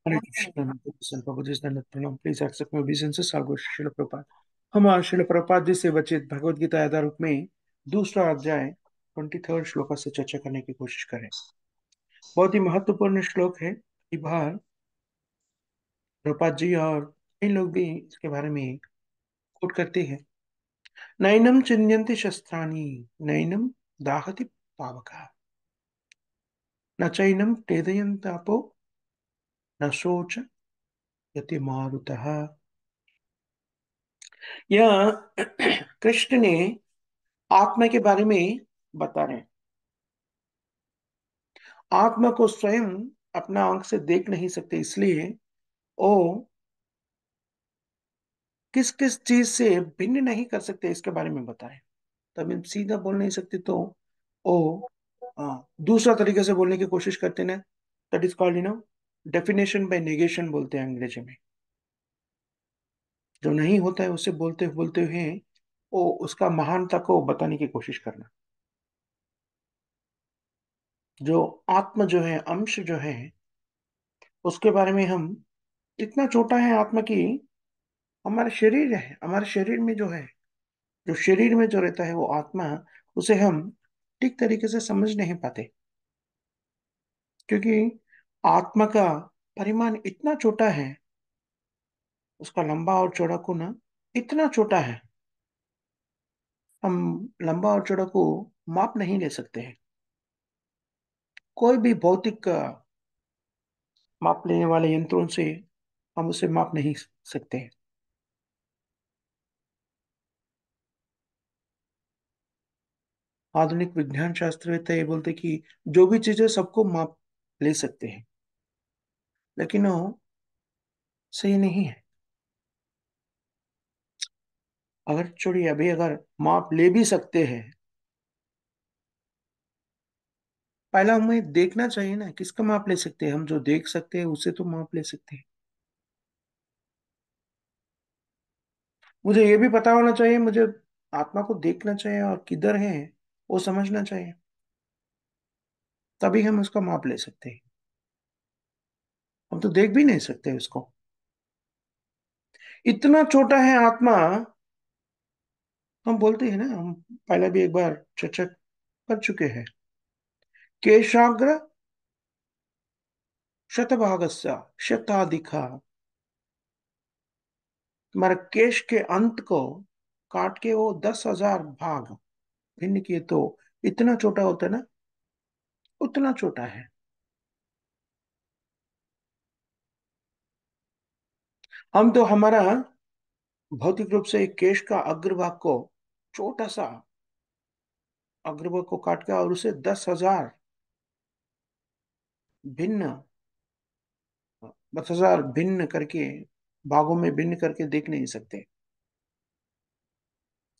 हरे कृष्ण प्रभुजी दंडवत प्रणाम। Please accept my obeisance आगो शिल प्रपात। हम आज शिल प्रपात जी से वचित भगवद गीता यथा रूप में दूसरा अध्याय 23rd श्लोक से चर्चा करने की कोशिश करें। बहुत ही महत्वपूर्ण श्लोक है। कई बार प्रपात जी और कई लोग भी इसके बारे में कोट करते हैं। नैनम चिन्यन्ति शस्त्राणि, नैनम दाहति पावका, न चैनम क्लेदयन्तापो, न शोच यति मारुतः। यह कृष्ण ने आत्मा के बारे में बता रहे हैं। आत्मा को स्वयं अपना आंख से देख नहीं सकते, इसलिए वो किस किस चीज से भिन्न नहीं कर सकते इसके बारे में बताएं। तब हम सीधा बोल नहीं सकते तो वो दूसरा तरीके से बोलने की कोशिश करते ना। That is called definition bye negation बोलते हैं अंग्रेजी में। जो नहीं होता है उसे बोलते बोलते हुए वो उसका महानता को बताने की कोशिश करना। जो आत्मा जो है, अंश जो है, उसके बारे में हम इतना छोटा है आत्मा की। हमारा शरीर है, हमारे शरीर में जो है, जो शरीर में जो रहता है वो आत्मा, उसे हम ठीक तरीके से समझ नहीं पाते, क्योंकि आत्मा का परिमाण इतना छोटा है। उसका लंबा और चौड़ा कोना इतना छोटा है, हम लंबा और चौड़ा को माप नहीं ले सकते हैं। कोई भी भौतिक माप लेने वाले यंत्रों से हम उसे माप नहीं सकते हैं। आधुनिक विज्ञान शास्त्रवेत्ता ये बोलते कि जो भी चीजें सबको माप ले सकते हैं, लेकिन वो सही नहीं है। अगर छोड़िए, अभी अगर माप ले भी सकते हैं, पहला हमें देखना चाहिए ना किसका माप ले सकते हैं। हम जो देख सकते हैं उसे तो माप ले सकते हैं। मुझे ये भी पता होना चाहिए, मुझे आत्मा को देखना चाहिए और किधर है वो समझना चाहिए, तभी हम उसका माप ले सकते हैं। हम तो देख भी नहीं सकते उसको, इतना छोटा है आत्मा। हम बोलते हैं ना, हम पहले भी एक बार चर्चा कर चुके हैं। केशाग्र शतभागस्य शताधिका। तुम्हारे केश के अंत को काट के वो 10,000 भाग भिन्न किए तो इतना छोटा होता है ना, उतना छोटा है। हम तो हमारा भौतिक रूप से एक केश का अग्रभाग को, छोटा सा अग्रभाग को काट के और उसे 10,000 भिन्न 10,000 भिन्न करके, भागों में भिन्न करके देख नहीं सकते।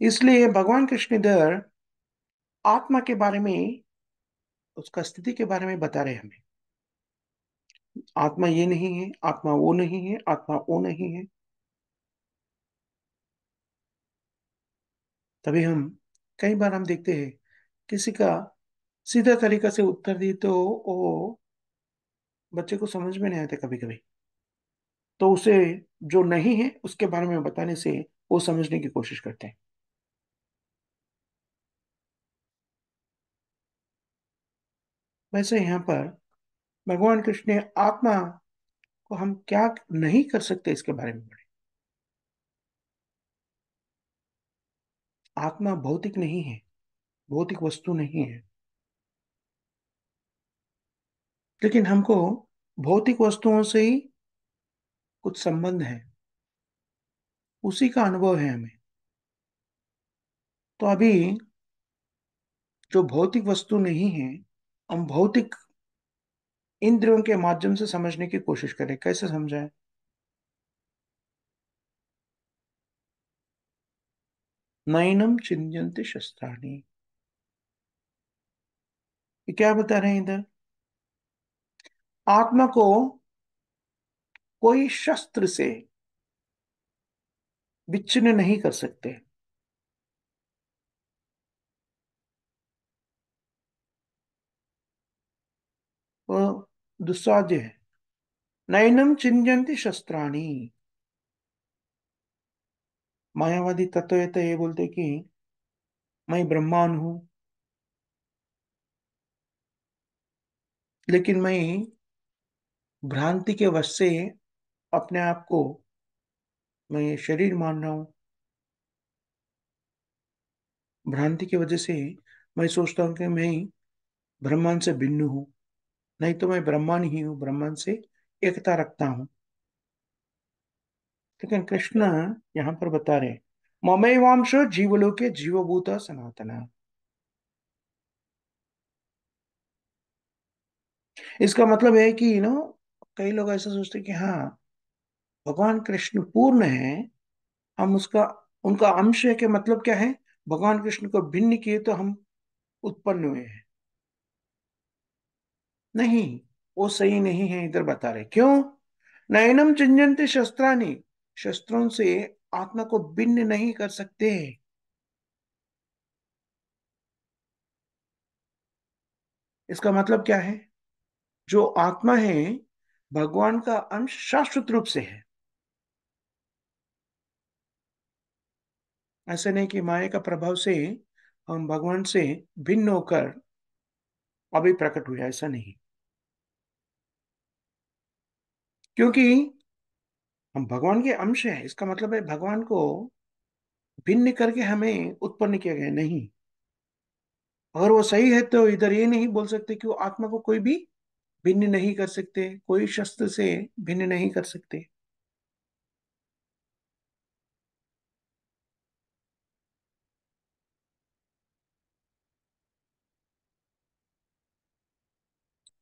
इसलिए भगवान कृष्ण इधर आत्मा के बारे में, उसका स्थिति के बारे में बता रहे हैं हमें। आत्मा ये नहीं है, आत्मा वो नहीं है, आत्मा वो नहीं है। तभी हम कई बार हम देखते हैं किसी का सीधा तरीका से उत्तर दी तो वो बच्चे को समझ में नहीं आते कभी कभी। तो उसे जो नहीं है उसके बारे में बताने से वो समझने की कोशिश करते हैं। वैसे यहाँ पर भगवान कृष्ण ने आत्मा को हम क्या नहीं कर सकते इसके बारे में बोले। आत्मा भौतिक नहीं है, भौतिक वस्तु नहीं है, लेकिन हमको भौतिक वस्तुओं से ही कुछ संबंध है, उसी का अनुभव है हमें। तो अभी जो भौतिक वस्तु नहीं है, हम भौतिक इंद्रियों के माध्यम से समझने की कोशिश करें। कैसे समझाएं? नैनम चिन्यन्ते शस्त्राणि, ये क्या बता रहे हैं इधर? आत्मा को कोई शस्त्र से विच्छिन्न नहीं कर सकते। वो दुस्साध्य है। नैनम चिन्यन्ति शस्त्राणि। मायावादी तत्ववेत्ता ये बोलते कि मैं ब्रह्मांड हूं, लेकिन मैं भ्रांति के वश से अपने आप को मैं ये शरीर मान रहा हूं। भ्रांति की वजह से मैं सोचता हूँ कि मैं ब्रह्मांड से भिन्न हूँ। नहीं तो मैं ब्रह्मांड ही हूँ, ब्रह्मांड से एकता रखता हूँ। लेकिन कृष्ण यहाँ पर बता रहे, ममैवांश जीवलोके जीवभूत सनातन। इसका मतलब है कि कई लोग ऐसा सोचते हैं कि हाँ, भगवान कृष्ण पूर्ण है, हम उसका उनका अंश है। के मतलब क्या है? भगवान कृष्ण को भिन्न किए तो हम उत्पन्न हुए हैं। नहीं, वो सही नहीं है। इधर बता रहे क्यों। नयनम चिन्यन्ते शस्त्राणि, शस्त्रों से आत्मा को भिन्न नहीं कर सकते। इसका मतलब क्या है? जो आत्मा है भगवान का अंश शाश्वत रूप से है। ऐसे नहीं कि माया का प्रभाव से हम भगवान से भिन्न होकर अभी प्रकट हुए, ऐसा नहीं। क्योंकि हम भगवान के अंश हैं, इसका मतलब है भगवान को भिन्न करके हमें उत्पन्न किया गया नहीं। अगर वो सही है तो इधर ये नहीं बोल सकते कि वो आत्मा को कोई भी भिन्न नहीं कर सकते, कोई शस्त्र से भिन्न नहीं कर सकते।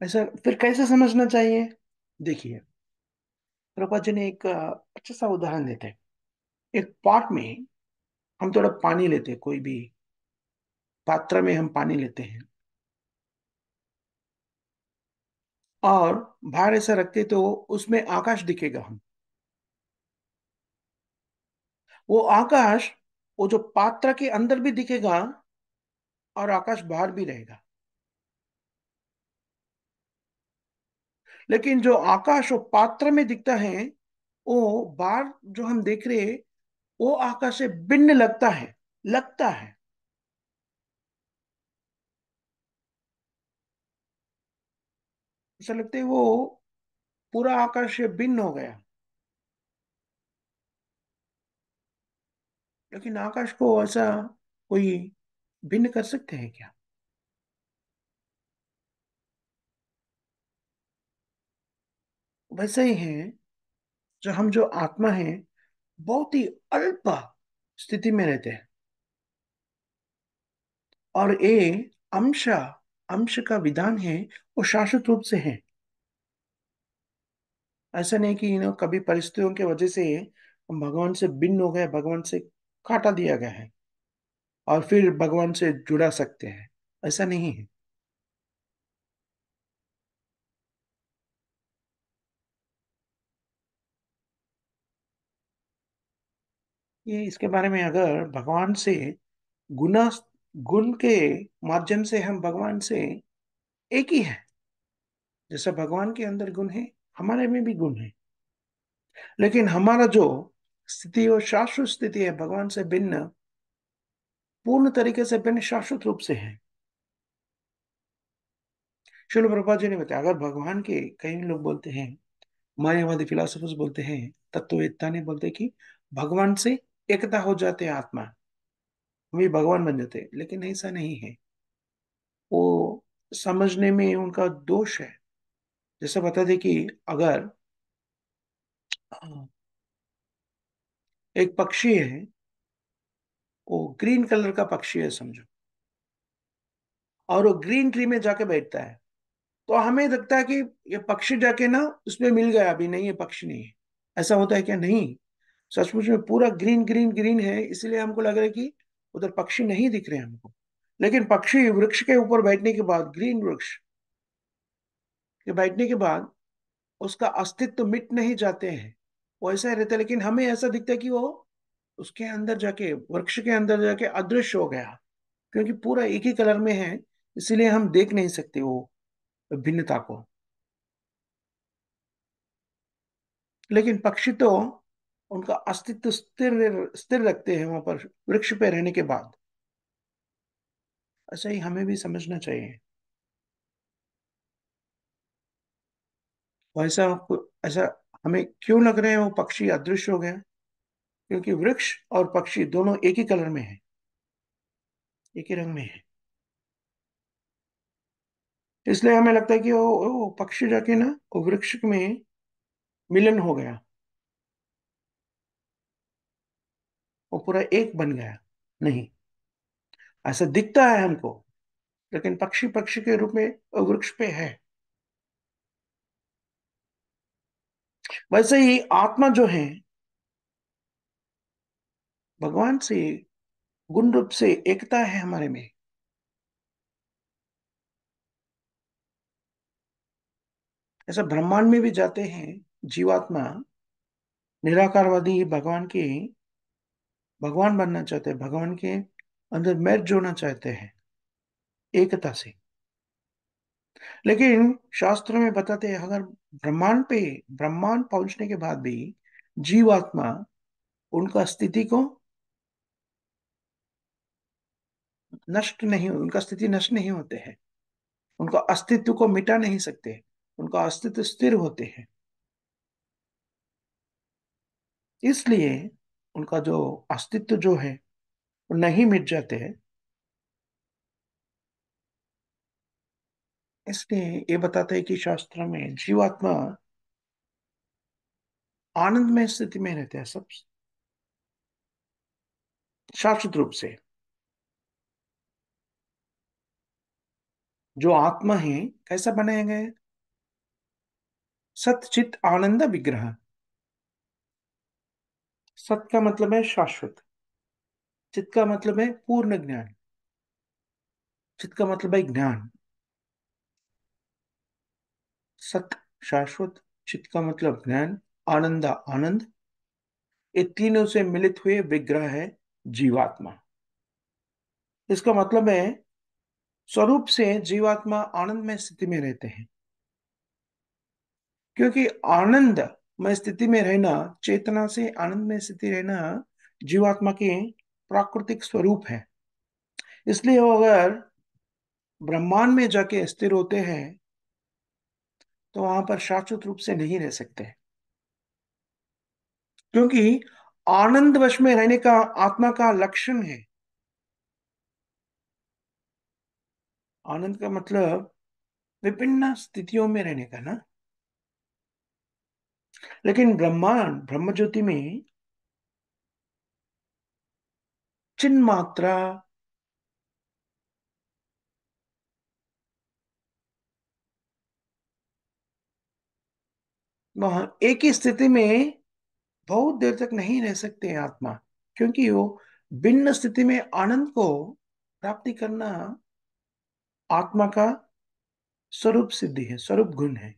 ऐसा फिर कैसे समझना चाहिए? देखिए, प्रभा जी ने एक अच्छा सा उदाहरण देते हैं। एक पॉट में हम थोड़ा पानी लेते हैं, कोई भी पात्र में हम पानी लेते हैं, और बाहर ऐसा रखते तो उसमें आकाश दिखेगा हम। वो आकाश, वो जो पात्र के अंदर भी दिखेगा और आकाश बाहर भी रहेगा। लेकिन जो आकाश वो पात्र में दिखता है, वो बाहर जो हम देख रहे हैं, वो आकाश से भिन्न लगता है। लगता है, ऐसा लगता है वो पूरा आकाश से भिन्न हो गया। लेकिन आकाश को ऐसा कोई भिन्न कर सकते हैं क्या? वैसे ही है, जो आत्मा है बहुत ही अल्प स्थिति में रहते हैं। और ये अंश अंश का विधान है, वो शाश्वत रूप से है। ऐसा नहीं कि कभी परिस्थितियों की वजह से हम भगवान से भिन्न हो गए, भगवान से काटा दिया गया है और फिर भगवान से जुड़ा सकते हैं, ऐसा नहीं है। ये इसके बारे में, अगर भगवान से गुना गुण के माध्यम से हम भगवान से एक ही है। जैसा भगवान के अंदर गुण है, हमारे में भी गुण है। लेकिन हमारा जो स्थिति और शाश्वत स्थिति है भगवान से भिन्न, पूर्ण तरीके से भिन्न शाश्वत रूप से है। शिल प्रभुपाद जी ने बताया, अगर भगवान के, कई लोग बोलते हैं, मायावादी फिलोसफर्स बोलते हैं, तत्ववेत्ता ने बोलते हैं कि भगवान से एकता हो जाते हैं आत्मा, वे भगवान बन जाते हैं। लेकिन ऐसा नहीं है। वो समझने में उनका दोष है। जैसे बता दे कि अगर एक पक्षी है, वो ग्रीन कलर का पक्षी है समझो, और वो ग्रीन ट्री में जाके बैठता है, तो हमें लगता है कि ये पक्षी जाके ना उसमें मिल गया, अभी नहीं, ये पक्षी नहीं है। ऐसा होता है क्या? नहीं। सचमुच में पूरा ग्रीन ग्रीन ग्रीन है, इसलिए हमको लग रहा है कि उधर पक्षी नहीं दिख रहे हमको। लेकिन पक्षी वृक्ष के ऊपर बैठने के बाद, ग्रीन वृक्ष के बैठने के बाद, उसका अस्तित्व मिट नहीं जाते हैं, वो ऐसा ही रहता है। लेकिन हमें ऐसा दिखता है कि वो उसके अंदर जाके, वृक्ष के अंदर जाके अदृश्य हो गया, क्योंकि पूरा एक ही कलर में है, इसीलिए हम देख नहीं सकते वो भिन्नता को। लेकिन पक्षी तो उनका अस्तित्व स्थिर स्थिर रखते हैं वहां पर वृक्ष पे रहने के बाद। ऐसा ही हमें भी समझना चाहिए। वैसा ऐसा हमें क्यों लग रहे हैं वो पक्षी अदृश्य हो गया? क्योंकि वृक्ष और पक्षी दोनों एक ही कलर में है, एक ही रंग में है। इसलिए हमें लगता है कि वो पक्षी जाके ना वो वृक्ष में मिलन हो गया, वो पूरा एक बन गया। नहीं, ऐसा दिखता है हमको, लेकिन पक्षी पक्षी के रूप में वो वृक्ष पे है। वैसे ही आत्मा जो है भगवान से गुण रूप से एकता है हमारे में। ऐसा ब्रह्मांड में भी जाते हैं जीवात्मा, निराकारवादी भगवान के भगवान बनना चाहते हैं, भगवान के अंदर मैच जोड़ना चाहते हैं एकता से। लेकिन शास्त्रों में बताते हैं अगर ब्रह्मांड पहुंचने के बाद भी जीवात्मा उनका स्थिति नष्ट नहीं होते हैं, उनका अस्तित्व को मिटा नहीं सकते, उनका अस्तित्व स्थिर होते हैं। इसलिए उनका जो अस्तित्व जो है वो नहीं मिट जाते हैं। इसलिए ये बताते हैं कि शास्त्र में जीवात्मा आनंदमय स्थिति में रहते हैं सब, शाश्वत रूप से। जो आत्मा है कैसा बनाया गया है? सत चित आनंद विग्रह। सत का मतलब है शाश्वत, चित का मतलब है पूर्ण ज्ञान, चित का मतलब है ज्ञान। सत शाश्वत, चित का मतलब ज्ञान, आनंद आनंद, ये तीनों से मिलित हुए विग्रह है जीवात्मा। इसका मतलब है स्वरूप से जीवात्मा आनंदमय स्थिति में रहते हैं, क्योंकि आनंद में स्थिति में रहना, चेतना से आनंद में स्थिति रहना जीवात्मा के प्राकृतिक स्वरूप है। इसलिए वो अगर ब्रह्मांड में जाके स्थिर होते हैं तो वहां पर शाश्वत रूप से नहीं रह सकते, क्योंकि आनंद वश में रहने का आत्मा का लक्षण है। आनंद का मतलब विभिन्न स्थितियों में रहने का ना। लेकिन ब्रह्म ज्योति में चिन्ह मात्रा, वहां एक ही स्थिति में बहुत देर तक नहीं रह सकते आत्मा, क्योंकि वो भिन्न स्थिति में आनंद को प्राप्ति करना आत्मा का स्वरूप सिद्धि है, स्वरूप गुण है।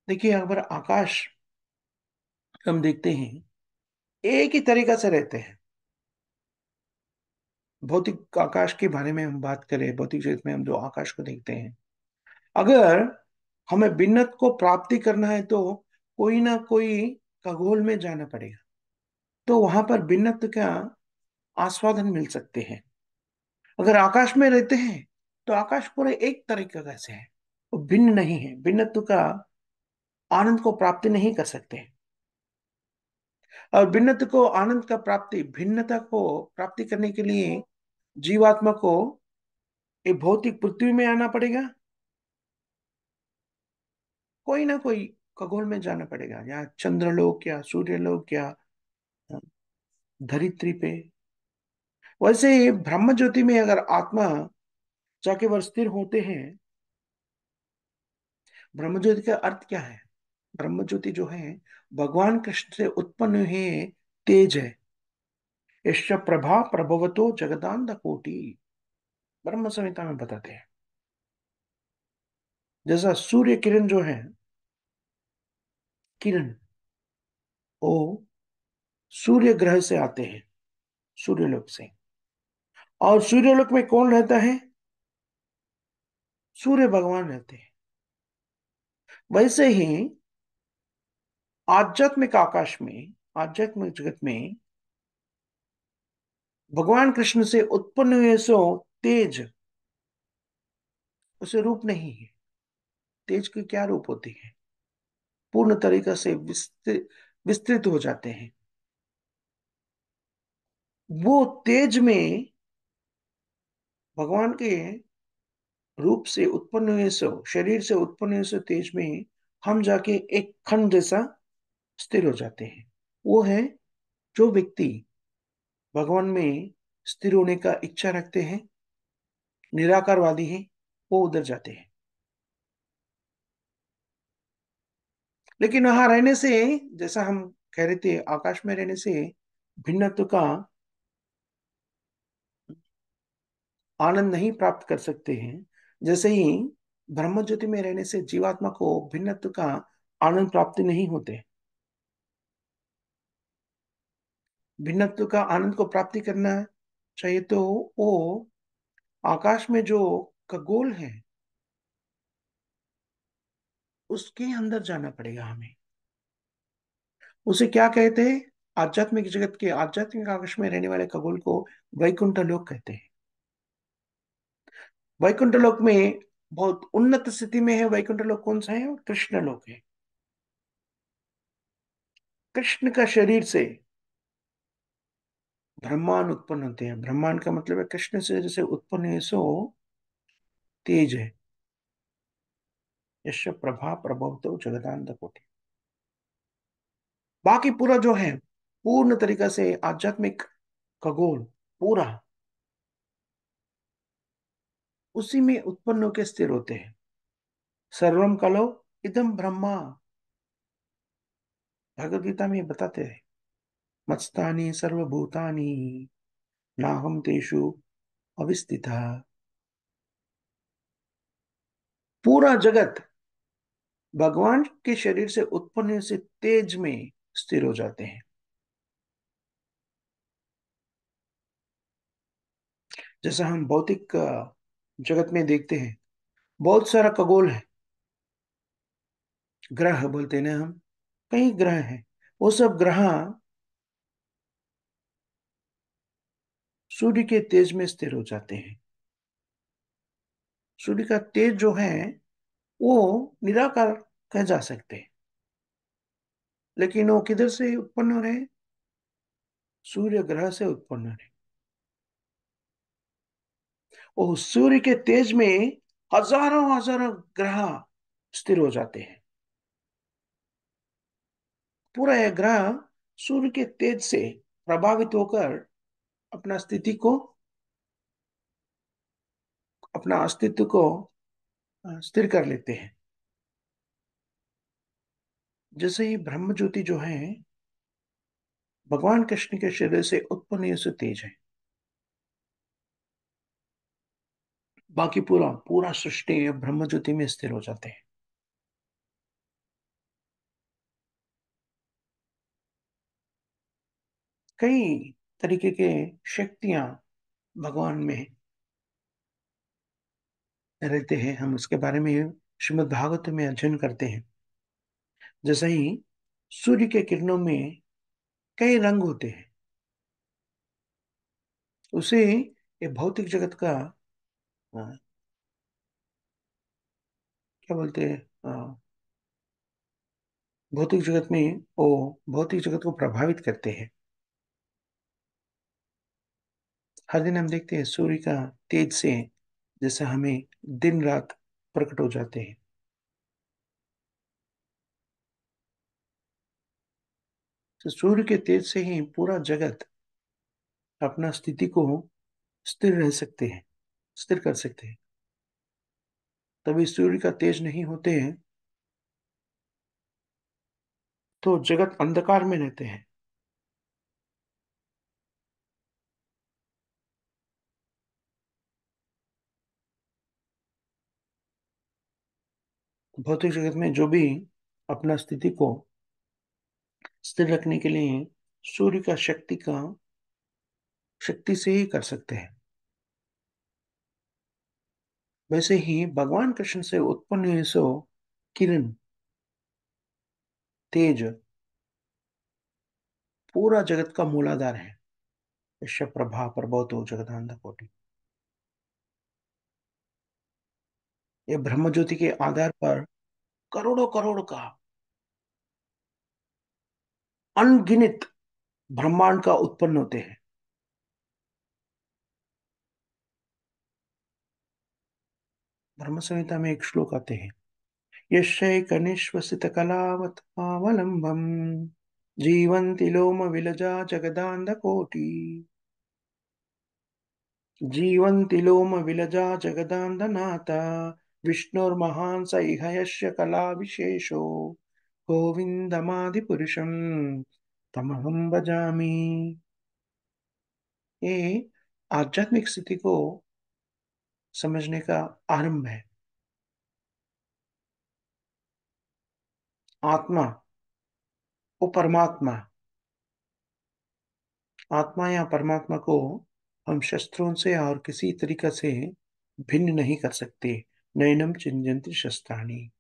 देखिए अगर आकाश हम देखते हैं एक ही तरीका से रहते हैं। भौतिक आकाश के बारे में हम बात करें, भौतिक जगत में हम जो आकाश को देखते हैं, अगर हमें भिन्नत को प्राप्ति करना है तो कोई ना कोई खगोल में जाना पड़ेगा, तो वहां पर भिन्नत्व का आस्वादन मिल सकते हैं। अगर आकाश में रहते हैं तो आकाश पूरे एक तरीके का से है, वो भिन्न नहीं है, भिन्नत्व का आनंद को प्राप्ति नहीं कर सकते। और भिन्नत्व को आनंद का प्राप्ति, भिन्नता को प्राप्ति करने के लिए जीवात्मा को एक भौतिक पृथ्वी में आना पड़ेगा, कोई ना कोई खगोल में जाना पड़ेगा, या चंद्रलोक या सूर्यलोक या धरित्री पे। वैसे ही ब्रह्म ज्योति में अगर आत्मा जाके वह स्थिर होते हैं। ब्रह्म ज्योति का अर्थ क्या है? ब्रह्म ज्योति जो है भगवान कृष्ण से उत्पन्न हुए तेज है। यश्च प्रभा प्रभवतो जगदानंद कोटि, ब्रह्म संहिता में बताते हैं। जैसा सूर्य किरण जो है, किरण वो सूर्य ग्रह से आते हैं, सूर्यलोक से। और सूर्यलोक में कौन रहता है? सूर्य भगवान रहते हैं। वैसे ही आध्यात्मिक आकाश में, आध्यात्मिक जगत में भगवान कृष्ण से उत्पन्न हुए सो तेज, उसे रूप नहीं है। तेज के क्या रूप होती है? पूर्ण तरीके से विस्तृत विस्तृत हो जाते हैं। वो तेज में, भगवान के रूप से उत्पन्न हुए सो, शरीर से उत्पन्न हुए सो तेज में हम जाके एक खंड जैसा स्थिर हो जाते हैं। वो है, जो व्यक्ति भगवान में स्थिर होने का इच्छा रखते हैं, निराकारवादी हैं, वो उधर जाते हैं। लेकिन वहां रहने से, जैसा हम कह रहे थे, आकाश में रहने से भिन्नत्व का आनंद नहीं प्राप्त कर सकते हैं। जैसे ही ब्रह्म ज्योति में रहने से जीवात्मा को भिन्नत्व का आनंद प्राप्ति नहीं होते। भिन्नत्व का आनंद को प्राप्ति करना चाहिए तो वो आकाश में जो खगोल है, उसके अंदर जाना पड़ेगा हमें। उसे क्या कहते हैं? आध्यात्मिक जगत के, आध्यात्मिक आकाश में रहने वाले खगोल को वैकुंठ लोक कहते हैं। वैकुंठ लोक में बहुत उन्नत स्थिति में है। वैकुंठ लोक कौन सा है? कृष्ण लोक है। कृष्ण का शरीर से ब्रह्मांड उत्पन्न होते हैं। ब्रह्मांड का मतलब है कृष्ण से जैसे उत्पन्न है सो तेज है। यश प्रभा प्रभवतो जगदानंद कोटि। बाकी पूरा जो है, पूर्ण तरीका से आध्यात्मिक खगोल पूरा उसी में उत्पन्न होकर स्थिर होते हैं। सर्वम कलो इदम ब्रह्मा, भगवद गीता में ये बताते हैं। मत्स्थानि सर्वभूतानि नाहम तेषु अवस्थिता। पूरा जगत भगवान के शरीर से उत्पन्न होने से तेज में स्थिर हो जाते हैं। जैसा हम भौतिक जगत में देखते हैं, बहुत सारा खगोल है, ग्रह बोलते हैं ना हम, कई ग्रह हैं। वो सब ग्रह सूर्य के तेज में स्थिर हो जाते हैं। सूर्य का तेज जो है वो निराकार कह जा सकते हैं। लेकिन वो किधर से उत्पन्न हो रहे हैं? सूर्य ग्रह से उत्पन्न हो रहे हैं। वो सूर्य के तेज में हजारों हजारों ग्रह स्थिर हो जाते हैं। पूरा यह ग्रह सूर्य के तेज से प्रभावित होकर अपना स्थिति को, अपना अस्तित्व को स्थिर कर लेते हैं। जैसे ही ब्रह्म ज्योति जो है भगवान कृष्ण के शरीर से उत्पन्न ये से तेज है। बाकी पूरा पूरा सृष्टि ब्रह्म ज्योति में स्थिर हो जाते हैं। कई तरीके के शक्तियां भगवान में रहते हैं। हम उसके बारे में श्रीमद् भागवत में अध्ययन करते हैं। जैसे ही सूर्य के किरणों में कई रंग होते हैं, उसे ये भौतिक जगत का क्या बोलते हैं, भौतिक जगत में वो भौतिक जगत को प्रभावित करते हैं। हर दिन हम देखते हैं सूर्य का तेज से जैसे हमें दिन रात प्रकट हो जाते हैं। तो सूर्य के तेज से ही पूरा जगत अपना स्थिति को स्थिर रह सकते हैं, स्थिर कर सकते हैं। तभी सूर्य का तेज नहीं होते हैं तो जगत अंधकार में रहते हैं। भौतिक जगत में जो भी अपना स्थिति को स्थिर रखने के लिए सूर्य का शक्ति का शक्ति से ही कर सकते हैं। वैसे ही भगवान कृष्ण से उत्पन्न हुए सो किरण, तेज पूरा जगत का मूलाधार है। यश प्रभा प्रभवतो जगदानंद कोटि। ये ब्रह्म ज्योति के आधार पर करोड़ों करोड़ का अनगिनत ब्रह्मांड का उत्पन्न होते हैं। ब्रह्म संहिता में एक श्लोक आते हैं, यशैकनिश्वसित कलावतावलंबम जीवन्ति लोम विलजा जगदानंद कोटि। जीवन्ति लोम विलजा जगदानंदनाथा विष्णुर्महान् स इह यस्य कला विशेषो गोविंदमादिपुरुषं तमहं भजामि। ये आध्यात्मिक स्थिति को समझने का आरंभ है। आत्मा, वो परमात्मा, आत्मा या परमात्मा को हम शस्त्रों से और किसी तरीका से भिन्न नहीं कर सकते। नैनम चिंजंति शस्त्राणि,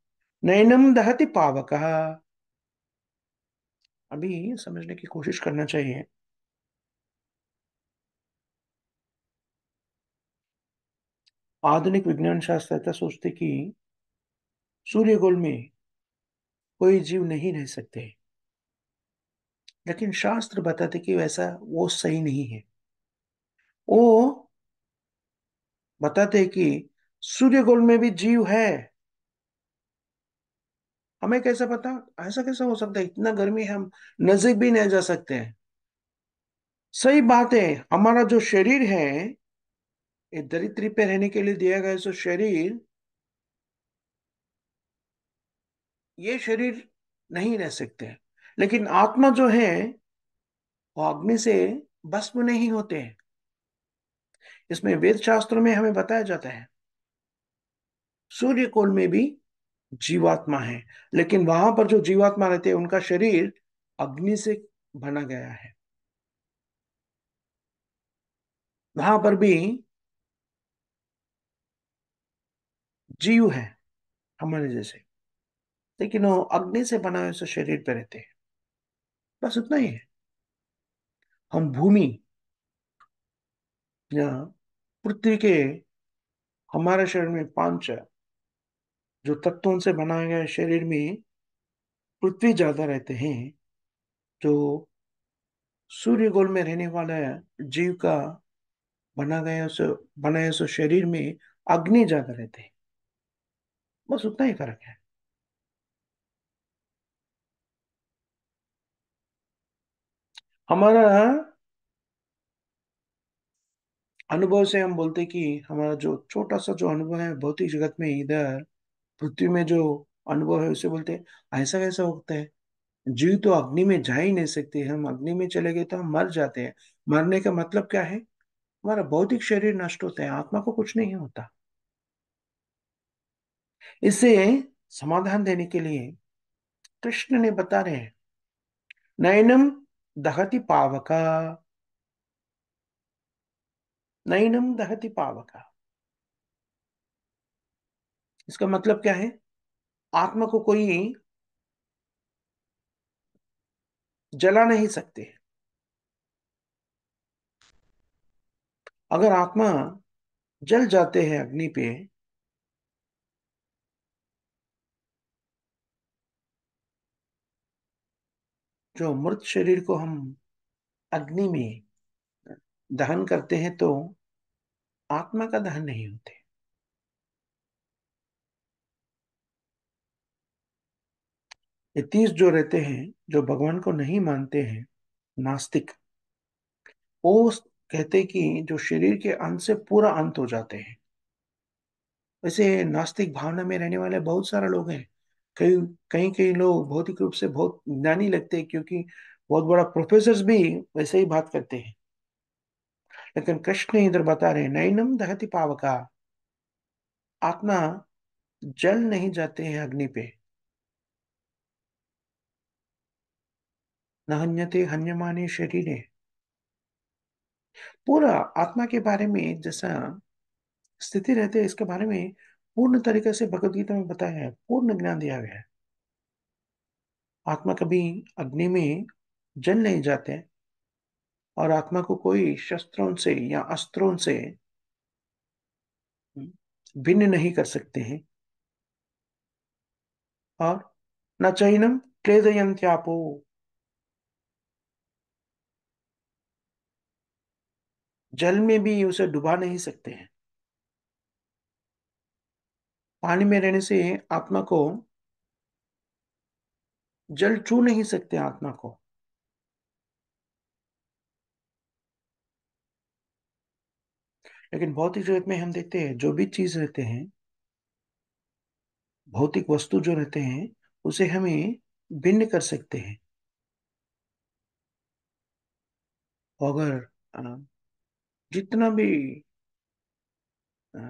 नैनम दहति पावकः। अभी समझने की कोशिश करना चाहिए। आधुनिक विज्ञान शास्त्र ऐसा सोचते कि सूर्यगोल में कोई जीव नहीं रह सकते, लेकिन शास्त्र बताते कि वैसा वो सही नहीं है। वो बताते हैं कि सूर्यगोल में भी जीव है। हमें कैसा पता? ऐसा कैसा हो सकता है? इतना गर्मी है, हम नजदीक भी नहीं जा सकते हैं। सही बात है। हमारा जो शरीर है, ये धरित्री पे रहने के लिए दिया गया, सो शरीर, ये शरीर नहीं रह सकते। लेकिन आत्मा जो है, वो अग्नि से भस्म नहीं होते हैं। इसमें वेद शास्त्रों में हमें बताया जाता है, सूर्य कोल में भी जीवात्मा है, लेकिन वहां पर जो जीवात्मा रहते हैं उनका शरीर अग्नि से बना गया है। वहां पर भी जीव है हमारे जैसे, लेकिन वो अग्नि से बनाए हुए शरीर पे रहते हैं। बस उतना ही है। हम भूमि या पृथ्वी के, हमारे शरीर में पांच जो तत्वों से बनाए गए शरीर में पृथ्वी ज्यादा रहते हैं। जो सूर्य गोल में रहने वाला जीव का बना गया उस बनाए उस शरीर में अग्नि ज्यादा रहते हैं। बस उतना ही फर्क है। हमारा अनुभव से हम बोलते कि हमारा जो छोटा सा जो अनुभव है भौतिक जगत में, इधर पृथ्वी में जो अनुभव है उसे बोलते हैं। ऐसा कैसा होता है? जीव तो अग्नि में जा ही नहीं सकते। हम अग्नि में चले गए तो हम मर जाते हैं। मरने का मतलब क्या है? हमारा भौतिक शरीर नष्ट होता है, आत्मा को कुछ नहीं होता। इसे समाधान देने के लिए कृष्ण ने बता रहे हैं, नयनम दहति पावका, नयनम दहति पावका। इसका मतलब क्या है? आत्मा को कोई जला नहीं सकते। अगर आत्मा जल जाते हैं अग्नि पे, जो मृत शरीर को हम अग्नि में दहन करते हैं, तो आत्मा का दहन नहीं होते। एथीस्ट जो रहते हैं, जो भगवान को नहीं मानते हैं, नास्तिक, वो कहते कि जो शरीर के अंत से पूरा अंत हो जाते हैं। वैसे नास्तिक भावना में रहने वाले बहुत सारे लोग हैं। कई कई कई लोग भौतिक रूप से बहुत ज्ञानी लगते हैं, क्योंकि बहुत बड़ा प्रोफेसर्स भी वैसे ही बात करते हैं। लेकिन कृष्ण इधर बता रहे हैं, नैनम दहति पावका, आत्मा जल नहीं जाते हैं अग्नि पे। न हन्यते हन्यमाने शरीरे। पूरा आत्मा के बारे में जैसा स्थिति रहते हैं, इसके बारे में पूर्ण तरीके से भगवत गीता में बताया है, पूर्ण ज्ञान दिया गया है। आत्मा कभी अग्नि में जल नहीं जाते, और आत्मा को कोई शस्त्रों से या अस्त्रों से भिन्न नहीं कर सकते हैं। और न चैनम क्लेदयंत्यापो, जल में भी उसे डुबा नहीं सकते हैं। पानी में रहने से आत्मा को जल छू नहीं सकते आत्मा को। लेकिन भौतिक जगत में हम देखते हैं जो भी चीज रहते हैं, भौतिक वस्तु जो रहते हैं, उसे हमें भिन्न कर सकते हैं। अगर अ, जितना भी अ,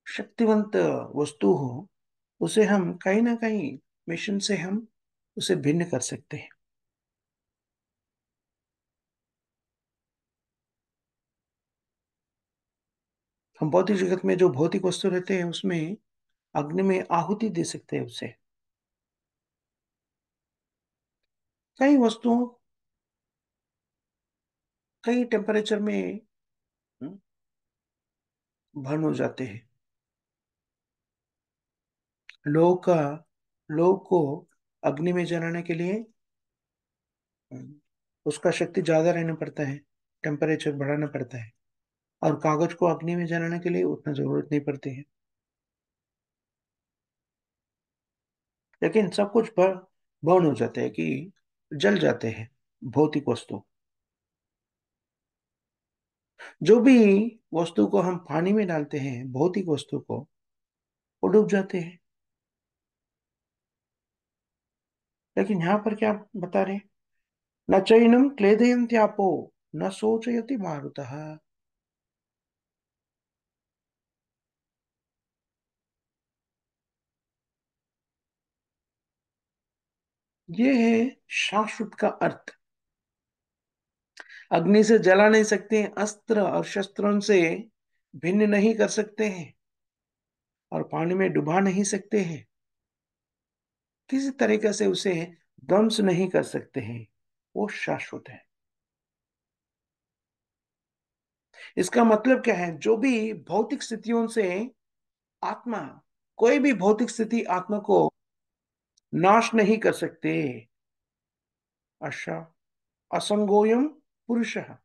शक्तिवंत वस्तु हो, उसे हम कहीं ना कहीं मिशन से हम उसे भिन्न कर सकते हैं। हम भौतिक जगत में जो भौतिक वस्तु रहते हैं उसमें अग्नि में आहुति दे सकते हैं उसे। कई वस्तुओं कई टेम्परेचर में बर्न हो जाते हैं। लोगों का लोग को अग्नि में जलाने के लिए उसका शक्ति ज्यादा रहना पड़ता है, टेम्परेचर बढ़ाना पड़ता है। और कागज को अग्नि में जलाने के लिए उतना जरूरत नहीं पड़ती है। लेकिन सब कुछ बर्न हो जाते हैं, कि जल जाते हैं भौतिक वस्तु। जो भी वस्तु को हम पानी में डालते हैं, भौतिक वस्तु को, वो डूब जाते हैं। लेकिन यहाँ पर क्या बता रहे हैं? न चैनम क्लेदयन्त्यापो न सोचयति मारुतः। ये है शाश्वत का अर्थ। अग्नि से जला नहीं सकते हैं, अस्त्र और शस्त्रों से भिन्न नहीं कर सकते हैं, और पानी में डुबा नहीं सकते हैं, किसी तरीके से उसे ध्वंस नहीं कर सकते हैं। वो शाश्वत है। इसका मतलब क्या है? जो भी भौतिक स्थितियों से आत्मा, कोई भी भौतिक स्थिति आत्मा को नाश नहीं कर सकते। अच्छा, असंगोयम पुरुषः।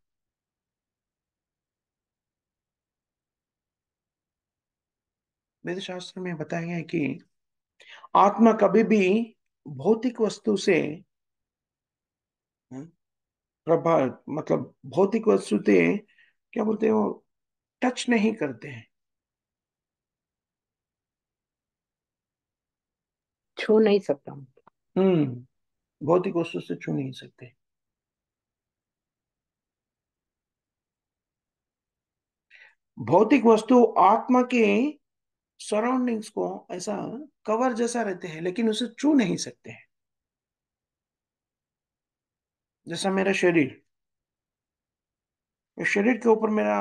वेद शास्त्र में बताया गया है कि आत्मा कभी भी भौतिक वस्तु से प्रभाव, मतलब भौतिक वस्तु से क्या बोलते हैं वो, टच नहीं करते हैं। छू नहीं सकता हूँ। भौतिक वस्तु से छू नहीं सकते। भौतिक वस्तु आत्मा के सराउंडिंग्स को ऐसा कवर जैसा रहते हैं, लेकिन उसे छू नहीं सकते हैं। जैसा मेरा शरीर, इस शरीर के ऊपर मेरा,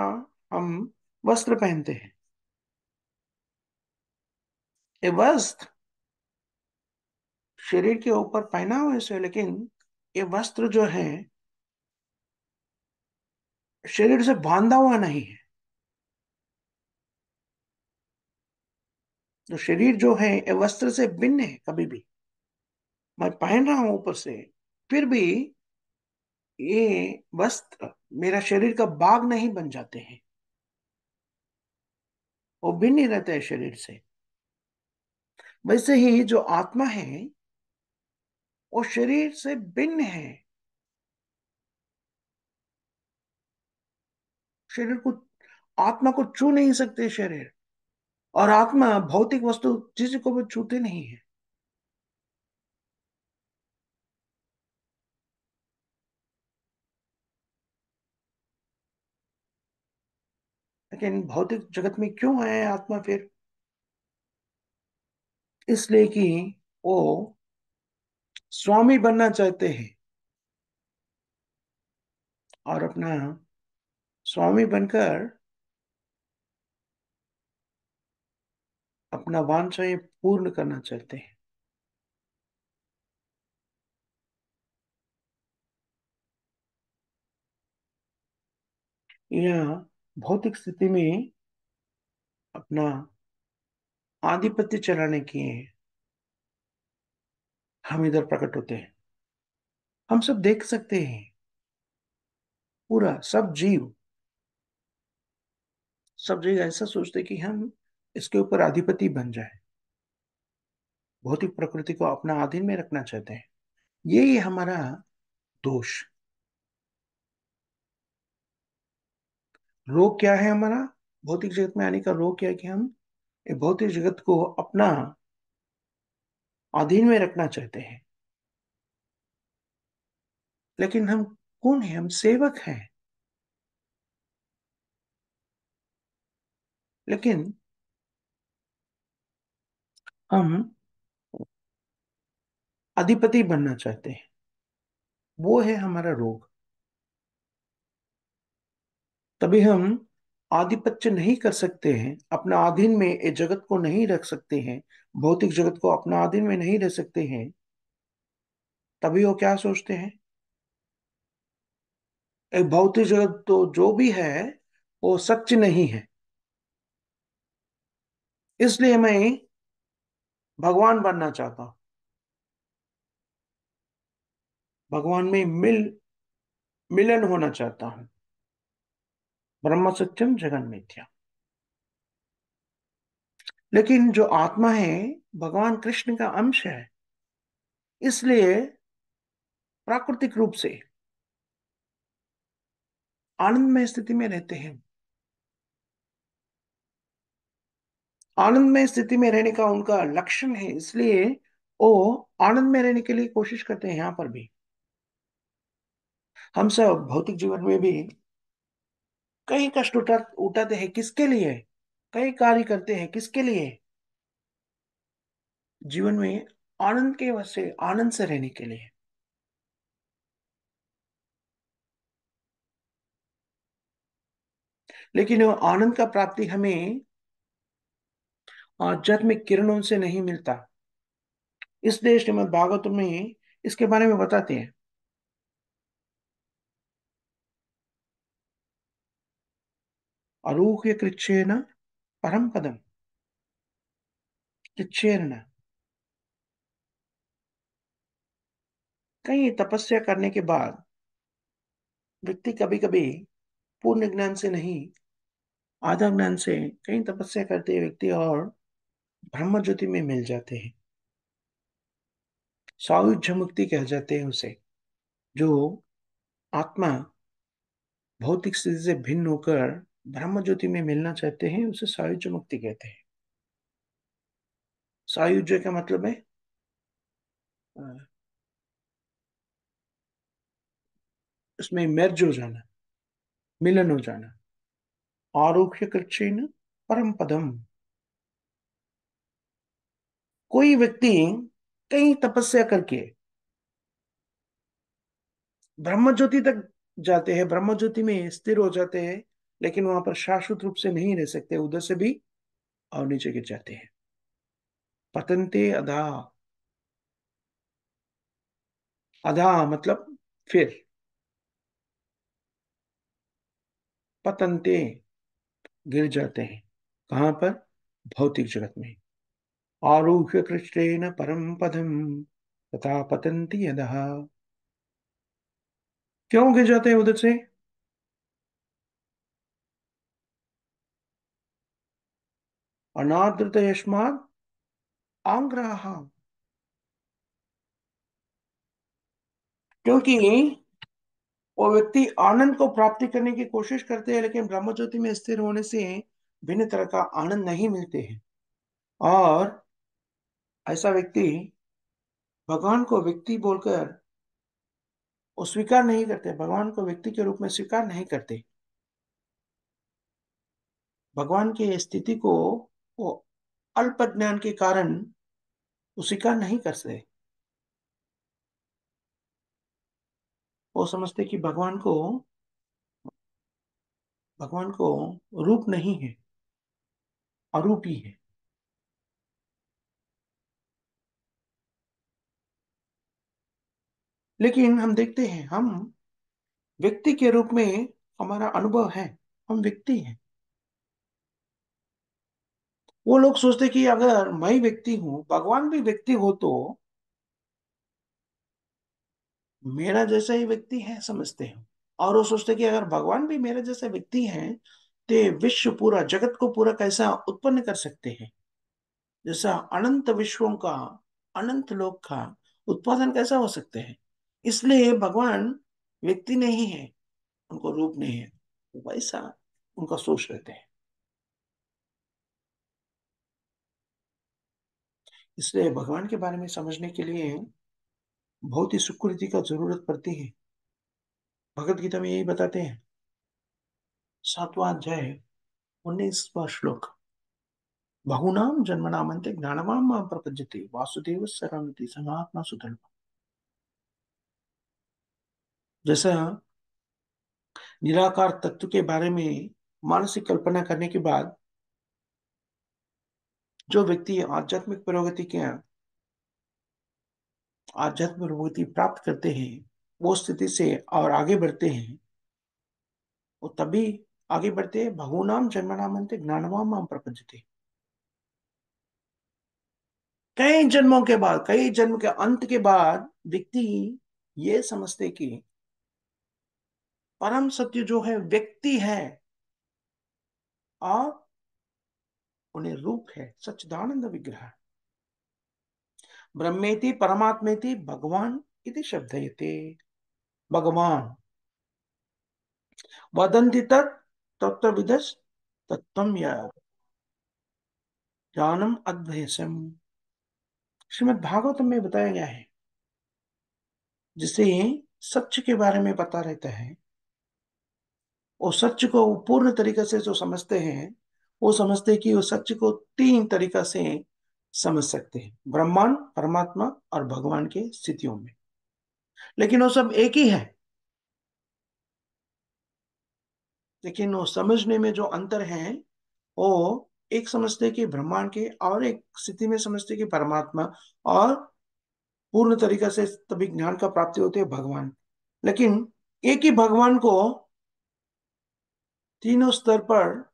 हम वस्त्र पहनते हैं। ये वस्त्र शरीर के ऊपर पहना हुआ है, लेकिन ये वस्त्र जो है शरीर से बांधा हुआ नहीं है। तो शरीर जो है ये वस्त्र से भिन्न है। कभी भी मैं पहन रहा हूं ऊपर से, फिर भी ये वस्त्र मेरा शरीर का भाग नहीं बन जाते हैं। वो भिन्न ही रहते हैं शरीर से। वैसे ही जो आत्मा है वो शरीर से भिन्न है। शरीर को, आत्मा को छू नहीं सकते शरीर, और आत्मा भौतिक वस्तु किसी को भी छूते नहीं है। लेकिन भौतिक जगत में क्यों आया है आत्मा फिर? इसलिए कि वो स्वामी बनना चाहते हैं। और अपना स्वामी बनकर अपना वांछाएं पूर्ण करना चाहते हैं। यह भौतिक स्थिति में अपना आधिपत्य चलाने के हम इधर प्रकट होते हैं। हम सब देख सकते हैं, पूरा सब जीव ऐसा सोचते हैं कि हम इसके ऊपर अधिपति बन जाए, भौतिक प्रकृति को अपना अधीन में रखना चाहते हैं। यही हमारा दोष। रोग क्या है हमारा? भौतिक जगत में आने का रोग क्या है कि हम ये भौतिक जगत को अपना अधीन में रखना चाहते हैं। लेकिन हम कौन है? हम सेवक हैं। लेकिन हम अधिपति बनना चाहते हैं। वो है हमारा रोग। तभी हम आधिपत्य नहीं कर सकते हैं, अपना अधीन में इस जगत को नहीं रख सकते हैं, भौतिक जगत को अपना अधीन में नहीं रह सकते हैं। तभी वो क्या सोचते हैं? एक भौतिक जगत तो जो भी है वो सच नहीं है, इसलिए मैं भगवान बनना चाहता हूं। भगवान में मिलन होना चाहता हूं। ब्रह्म सत्यम जगन मिथ्या। लेकिन जो आत्मा है, भगवान कृष्ण का अंश है, इसलिए प्राकृतिक रूप से आनंदमय स्थिति में रहते हैं। आनंदमय स्थिति में रहने का उनका लक्षण है, इसलिए वो आनंद में रहने के लिए कोशिश करते हैं। यहां पर भी हम सब भौतिक जीवन में भी कई कष्ट उठाते हैं। किसके लिए? कई कार्य करते हैं। किसके लिए? जीवन में आनंद के वजह से, आनंद से रहने के लिए। लेकिन वो आनंद का प्राप्ति हमें आध्यात्मिक किरणों से नहीं मिलता। इसलिए श्रीमद् भागवत में इसके बारे में बताते हैं। अरूह्य कृच्छेन परम पदम। कृच्छेन, कई तपस्या करने के बाद व्यक्ति कभी कभी पूर्ण ज्ञान से नहीं, आधा ज्ञान से, कई तपस्या करते हैं व्यक्ति और ब्रह्म ज्योति में मिल जाते हैं। सायुज्य मुक्ति कह जाते हैं उसे। जो आत्मा भौतिक स्थिति से भिन्न होकर ब्रह्म ज्योति में मिलना चाहते हैं, उसे सायुज्य मुक्ति कहते हैं। सायुज्य का मतलब है अ, उसमें मर्ज हो जाना, मिलन हो जाना। आरोग्य कृच्छेन परम पदम। कोई व्यक्ति कई तपस्या करके ब्रह्म ज्योति तक जाते हैं, ब्रह्म ज्योति में स्थिर हो जाते हैं, लेकिन वहां पर शाश्वत रूप से नहीं रह सकते, उधर से भी और नीचे गिर जाते हैं। पतंते अधा। अधा मतलब फिर, पतंते गिर जाते हैं। कहां पर? भौतिक जगत में। आरुह्य कृष्णेन परम पदम तथा पतंती अधः। क्यों गिर जाते हैं उधर से? अनादृत यस्मात् आंग्रह। क्योंकि वो व्यक्ति आनंद को प्राप्ति करने की कोशिश करते हैं, लेकिन ब्रह्म ज्योति में स्थिर होने से भिन्न तरह का आनंद नहीं मिलते हैं। और ऐसा व्यक्ति भगवान को व्यक्ति बोलकर वो स्वीकार नहीं करते, भगवान को व्यक्ति के रूप में स्वीकार नहीं करते। भगवान की स्थिति को वो अल्प ज्ञान के कारण वो स्वीकार नहीं कर सकते। वो समझते कि भगवान को भगवान को रूप नहीं है, अरूपी है। लेकिन हम देखते हैं, हम व्यक्ति के रूप में हमारा अनुभव है, हम व्यक्ति हैं। वो लोग सोचते कि अगर मैं व्यक्ति हूं, भगवान भी व्यक्ति हो, तो मेरा जैसा ही व्यक्ति है समझते हैं। और वो सोचते कि अगर भगवान भी मेरे जैसे व्यक्ति हैं, तो विश्व पूरा, जगत को पूरा कैसा उत्पन्न कर सकते हैं। जैसा अनंत विश्वों का, अनंत लोक का उत्पादन कैसा हो सकते हैं। इसलिए भगवान व्यक्ति नहीं है, उनको रूप नहीं है, वैसा उनका सोच रहते हैं। इसलिए भगवान के बारे में समझने के लिए बहुत ही सुकृति का जरूरत पड़ती है। भगवत गीता में यही बताते हैं, 7वां अध्याय 19वां श्लोक। बहुनां जन्मनामन्ते ज्ञानवान् मां प्रपद्यते वासुदेव शरणति सनात्मा सुतल्प। जैसा निराकार तत्व के बारे में मानसिक कल्पना करने के बाद जो व्यक्ति आध्यात्मिक प्रगति प्राप्त करते हैं, वो स्थिति से और आगे बढ़ते हैं। वो तभी आगे बढ़ते हैं, बहुनाम जन्मनामन्ते ज्ञानवान् मां प्रपद्यते। कई जन्मों के बाद, कई जन्म के अंत के बाद व्यक्ति ये समझते कि परम सत्य जो है व्यक्ति है, और उन्हें रूप है, सच्चिदानंद विग्रह। ब्रह्मेति परमात्मेति भगवान इति शब्दयते। भगवान वदन्ति तत् तत्त्वविदस् तत्त्वं ज्ञानम अद्वैसम। श्रीमद् भागवतम में बताया गया है, जिसे सत्य के बारे में पता रहता है, वो सत्य को पूर्ण तरीके से जो समझते हैं, वो समझते हैं कि वो सत्य को तीन तरीका से समझ सकते हैं, ब्रह्मांड, परमात्मा और भगवान के स्थितियों में। लेकिन वो सब एक ही है। लेकिन वो समझने में जो अंतर है, वो एक समझते कि ब्रह्मांड के, और एक स्थिति में समझते कि परमात्मा, और पूर्ण तरीका से तभी ज्ञान का प्राप्ति होती है भगवान। लेकिन एक ही भगवान को तीनों स्तर पर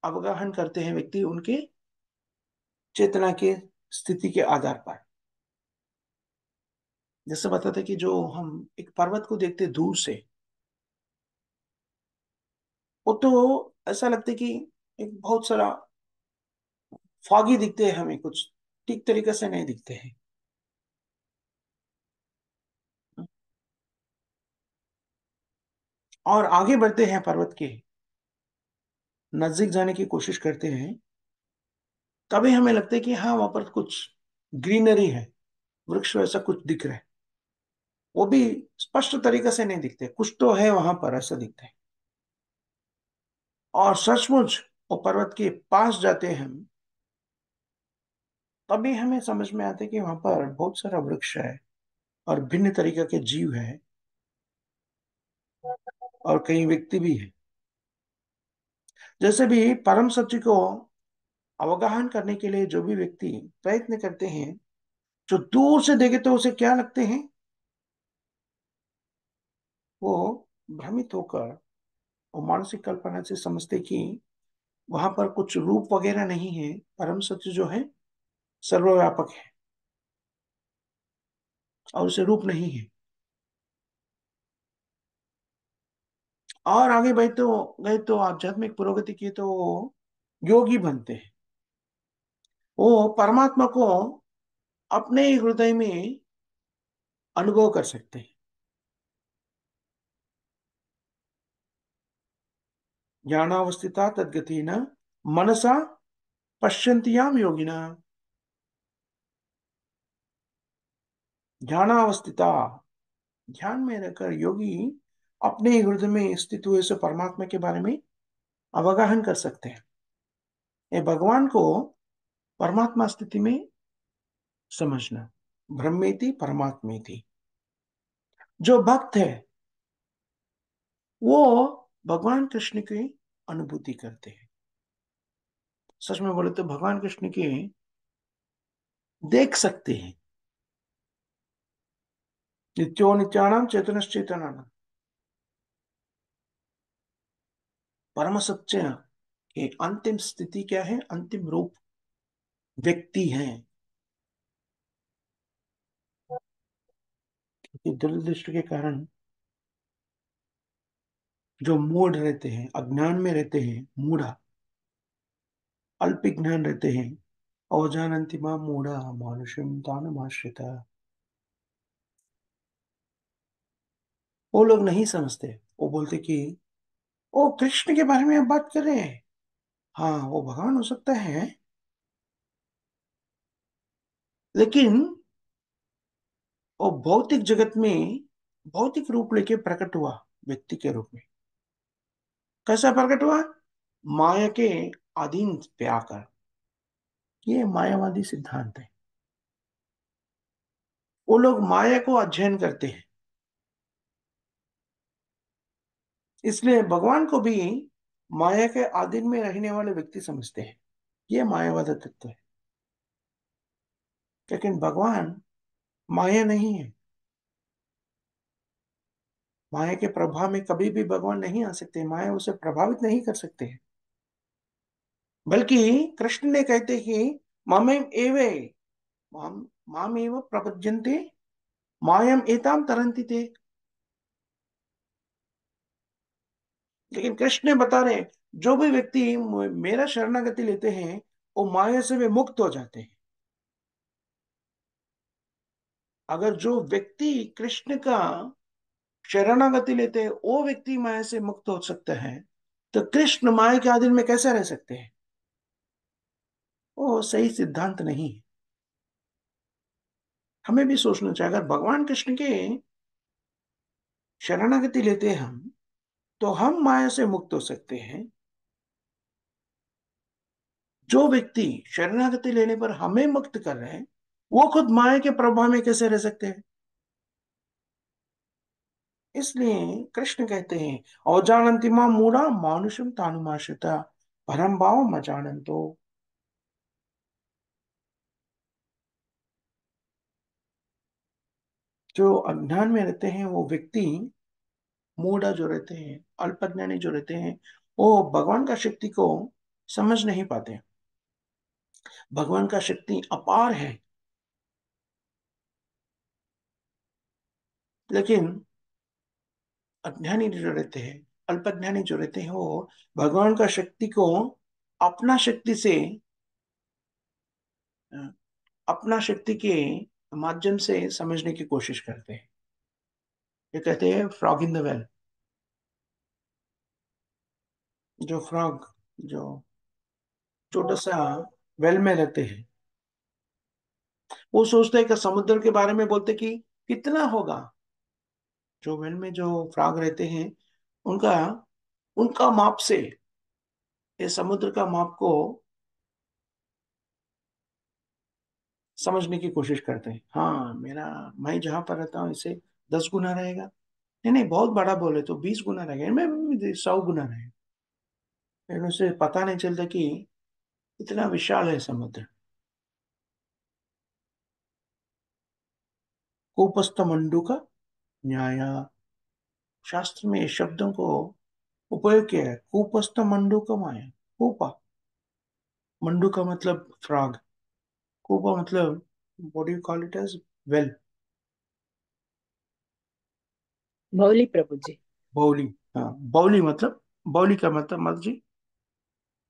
अवगाहन करते हैं व्यक्ति, उनके चेतना के स्थिति के आधार पर। जैसे बताते कि जो हम एक पर्वत को देखते दूर से, वो तो ऐसा लगता है कि एक बहुत सारा फॉगी दिखते हैं हमें, कुछ ठीक तरीके से नहीं दिखते हैं। और आगे बढ़ते हैं, पर्वत के नजदीक जाने की कोशिश करते हैं, तभी हमें लगता है कि हाँ, वहां पर कुछ ग्रीनरी है, वृक्ष वैसा कुछ दिख रहा है। वो भी स्पष्ट तरीके से नहीं दिखते, कुछ तो है वहां पर, ऐसा दिखता है। और सचमुच वो पर्वत के पास जाते हैं हम, तभी हमें समझ में आता है कि वहां पर बहुत सारा वृक्ष है, और भिन्न तरीके के जीव है, और कई व्यक्ति भी है। जैसे भी परम सत्य को अवगाहन करने के लिए जो भी व्यक्ति प्रयत्न करते हैं, जो दूर से देखे तो उसे क्या लगते हैं, वो भ्रमित होकर और मानसिक कल्पना से समझते कि वहां पर कुछ रूप वगैरह नहीं है। परम सत्य जो है सर्वव्यापक है, और उसे रूप नहीं है। और आगे गए तो आध्यात्मिक पुरोगति की तो योगी बनते हैं। वो परमात्मा को अपने ही हृदय में अनुभव कर सकते हैं। ज्ञानावस्थिता तद्गति न मनसा पश्यन्तियाम योगिना। ज्ञानावस्थिता, ध्यान में रहकर योगी अपने ही हृदय में स्थित हुए से परमात्मा के बारे में अवगाहन कर सकते हैं। ये भगवान को परमात्मा स्थिति में समझना, ब्रह्मेति परमात्मेति। जो भक्त है, वो भगवान कृष्ण की अनुभूति करते हैं। सच में बोले तो भगवान कृष्ण की देख सकते हैं। नित्यो नित्यानाम चेतनश्चेतनानाम, परम सत्य के अंतिम स्थिति क्या है, अंतिम रूप व्यक्ति है। क्योंकि दुर्दृष्टि के कारण जो मूढ़ रहते हैं, अज्ञान में रहते हैं, मूढ़ा अल्प ज्ञान रहते हैं, अवजानन्ति मां मूढ़ा मानुषम तानुमाश्रिता, वो लोग नहीं समझते। वो बोलते कि ओ कृष्ण के बारे में आप बात कर रहे हैं, हाँ वो भगवान हो सकता है, लेकिन वो भौतिक जगत में भौतिक रूप लेके प्रकट हुआ व्यक्ति के रूप में। कैसा प्रकट हुआ? माया के अधीन पे आकर। ये मायावादी सिद्धांत है। वो लोग माया को अध्ययन करते हैं, इसलिए भगवान को भी माया के अधीन में रहने वाले व्यक्ति समझते हैं। ये मायावाद तत्व है। लेकिन भगवान माया नहीं है। माया के प्रभाव में कभी भी भगवान नहीं आ सकते, माया उसे प्रभावित नहीं कर सकते हैं। बल्कि कृष्ण ने कहते कि ममेम एवे माम माम एव प्रपद्यन्ते मायम एताम तरन्ति ते। लेकिन कृष्ण ने बता रहे, जो भी व्यक्ति मेरा शरणागति लेते हैं वो माया से वे मुक्त हो जाते हैं। अगर जो व्यक्ति कृष्ण का शरणागति लेते हैं वो व्यक्ति माया से मुक्त हो सकता है, तो कृष्ण माया के अधीन में कैसे रह सकते हैं? वो सही सिद्धांत नहीं है। हमें भी सोचना चाहिए, अगर भगवान कृष्ण के शरणागति लेते हैं हम, तो हम माया से मुक्त हो सकते हैं। जो व्यक्ति शरणागति लेने पर हमें मुक्त कर रहे हैं, वो खुद माया के प्रभाव में कैसे रह सकते हैं? इसलिए कृष्ण कहते हैं अवजानन्ति मां मूढ़ा मानुषम तानुमाश्रिता परम भाव मजानंतो। जो अज्ञान में रहते हैं वो व्यक्ति, मूढ़ा जो रहते हैं, अल्पज्ञानी जो रहते हैं, वो भगवान का शक्ति को समझ नहीं पाते। भगवान का शक्ति अपार है, लेकिन अज्ञानी जो रहते हैं, अल्पज्ञानी जो रहते हैं, वो भगवान का शक्ति को अपना शक्ति से, अ, अपना शक्ति के माध्यम से समझने की कोशिश करते हैं। ये कहते हैं फ्रॉग इन द वेल। जो फ्रॉग, जो छोटा सा वेल में रहते हैं, वो सोचते हैं कि समुद्र के बारे में बोलते कि कितना होगा। जो वेल में जो फ्रॉग रहते हैं, उनका उनका माप से ये समुद्र का माप को समझने की कोशिश करते हैं। हाँ मेरा, मैं जहां पर रहता हूँ इससे 10 गुना रहेगा, नहीं नहीं बहुत बड़ा बोले तो 20 गुना रहेगा, मैं 100 गुना रहेगा। लेकिन उसे पता नहीं चलता कि इतना विशाल है समुद्र। कूपस्थ मंडूका न्याय, शास्त्र में इस शब्दों को उपयोग किया है। कूपस्थ मंडूका माया। कूपा, मंडू का मतलब फ्रॉग, कूपा मतलब what you call it as, well. Mauli Prabhu ji. बाउली, हाँ बाउली मतलब, बाउली का मतलब मत जी,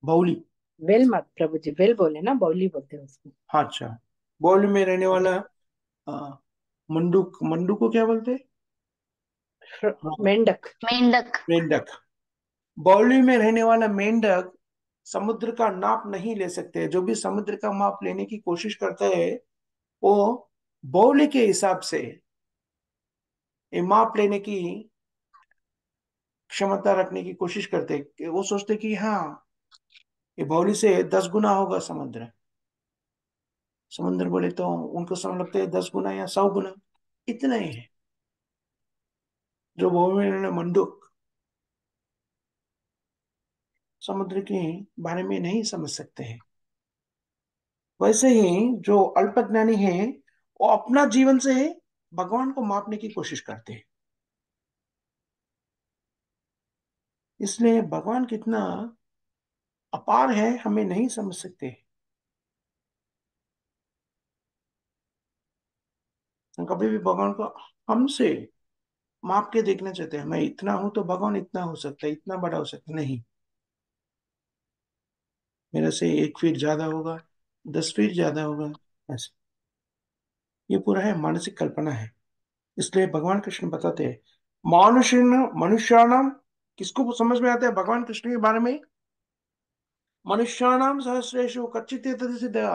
बाउली। वेल मत प्रभु जी, वेल बोले ना, बौली बोलते हैं उसको। हाँ अच्छा, बाउली में रहने वाला आ, मंडूक, मंडू को क्या बोलते हैं? हाँ, मेंढक। मेंढक। मेंढक। बाउली में रहने वाला मेंढक समुद्र का नाप नहीं ले सकते। जो भी समुद्र का माप लेने की कोशिश करता है, वो बाउली के हिसाब से ये माप लेने की क्षमता रखने की कोशिश करते हैं। कि वो सोचते कि हाँ ये बाउली से 10 गुना होगा समुद्र। समुद्र बोले तो उनको समझ लगता है 10 गुना या 100 गुना, इतना ही है। जो बाउली में मंडूक, समुद्र के बारे में नहीं समझ सकते हैं, वैसे ही जो अल्पज्ञानी हैं वो अपना जीवन से भगवान को मापने की कोशिश करते हैं। इसलिए भगवान कितना अपार है हमें नहीं समझ सकते। हम कभी भी भगवान को हमसे माप के देखना चाहते हैं, मैं इतना हूं तो भगवान इतना हो सकता है, इतना बड़ा हो सकता है, नहीं। मेरे से 1 फीट ज्यादा होगा, 10 फीट ज्यादा होगा, ऐसे। ये पूरा है मानसिक कल्पना है। इसलिए भगवान कृष्ण बताते हैं, मनुष्य मनुष्याणाम, किसको समझ में आता है भगवान कृष्ण के बारे में? मनुष्याणाम सहस्रेषु कच्चित तदि सिद्धया,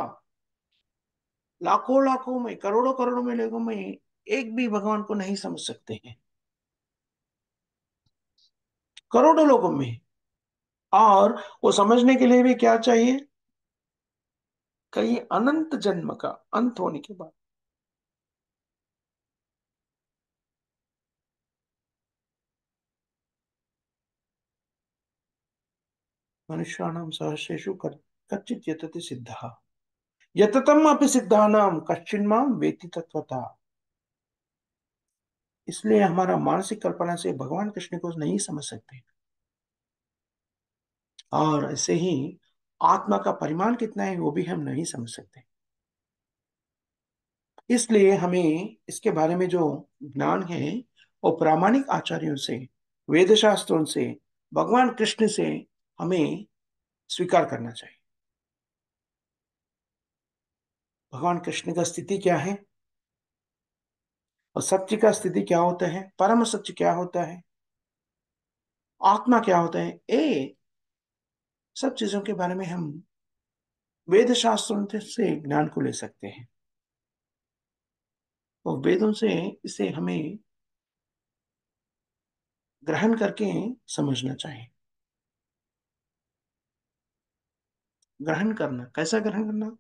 लाखों लाखों में, करोड़ों करोड़ों में लोगों में एक भी भगवान को नहीं समझ सकते हैं, करोड़ों लोगों में। और वो समझने के लिए भी क्या चाहिए? कई अनंत जन्म का अंत होने के बाद। मनुष्याणाम सहस्रेषु कच्चित् यतते सिद्धः, यततम अपि सिद्धानाम कश्चिन्मां वेति तत्वतः। इसलिए हमारा मानसिक कल्पना से भगवान कृष्ण को नहीं समझ सकते। और ऐसे ही आत्मा का परिमाण कितना है वो भी हम नहीं समझ सकते। इसलिए हमें इसके बारे में जो ज्ञान है वो प्रामाणिक आचार्यों से, वेद शास्त्रों से, भगवान कृष्ण से हमें स्वीकार करना चाहिए। भगवान कृष्ण का स्थिति क्या है और सत्य का स्थिति क्या होता है, परम सत्य क्या होता है, आत्मा क्या होता है, ये सब चीजों के बारे में हम वेद शास्त्रों से ज्ञान को ले सकते हैं। और वेदों से इसे हमें ग्रहण करके समझना चाहिए। ग्रहण करना, कैसा ग्रहण करना?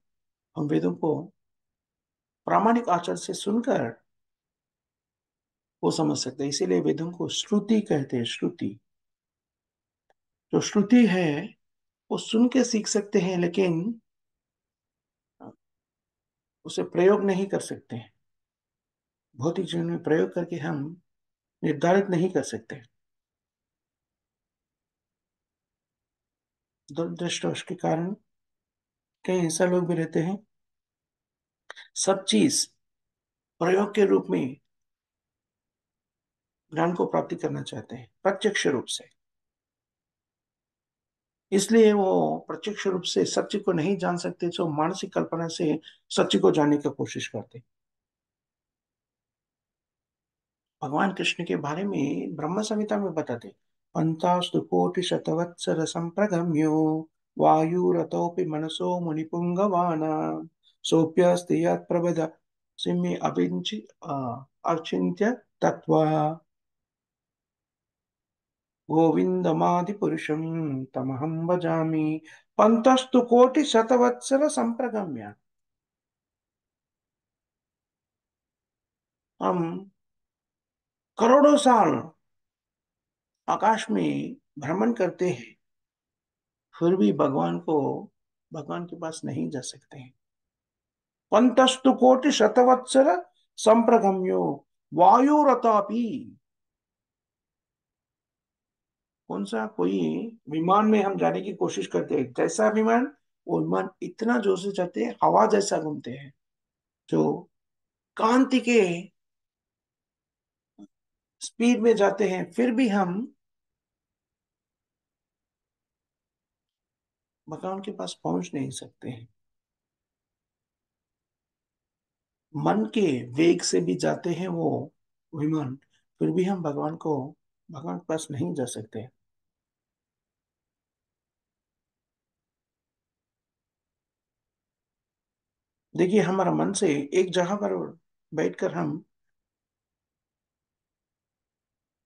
हम वेदों को प्रामाणिक आचार से सुनकर वो समझ सकते हैं। इसीलिए वेदों को श्रुति कहते हैं, श्रुति। जो श्रुति है वो सुन के सीख सकते हैं, लेकिन उसे प्रयोग नहीं कर सकते हैं। भौतिक जीवन में प्रयोग करके हम निर्धारित नहीं कर सकते। दुर्दृष्टवश के कारण कई ऐसा लोग भी रहते हैं, सब चीज प्रयोग के रूप में ज्ञान को प्राप्ति करना चाहते हैं, प्रत्यक्ष रूप से। इसलिए वो प्रत्यक्ष रूप से सत्य को नहीं जान सकते, जो मानसिक कल्पना से सत्य को जानने की कोशिश करते। भगवान कृष्ण के बारे में ब्रह्म संहिता में बताते, पंचास्तु कोटि शतवत्सर संप्रगम्यो वायुरतोपि मनसो मुनिपुंगवान सोप्यस्ति यत्प्रभद सिम्मे अचिन्त्य तत्वा गोविंदमादि पुरुषं तमहं भजामि। पंतस्तु कोटि शतवत्सर संप्रगम्य, हम करोड़ों साल आकाश में भ्रमण करते हैं, फिर भी भगवान के पास नहीं जा सकते हैं। पंतस्तु कोटि शतवत्सर संप्रगम्यो वायुरतापि, कौन सा कोई विमान में हम जाने की कोशिश करते हैं, कैसा विमान? वो विमान इतना जोर से चलते हैं, हवा जैसा घूमते हैं, जो कांति के स्पीड में जाते हैं, फिर भी हम भगवान के पास पहुंच नहीं सकते हैं। मन के वेग से भी जाते हैं वो विमान, फिर भी हम भगवान के पास नहीं जा सकते। देखिए, हमारा मन से एक जगह पर बैठकर हम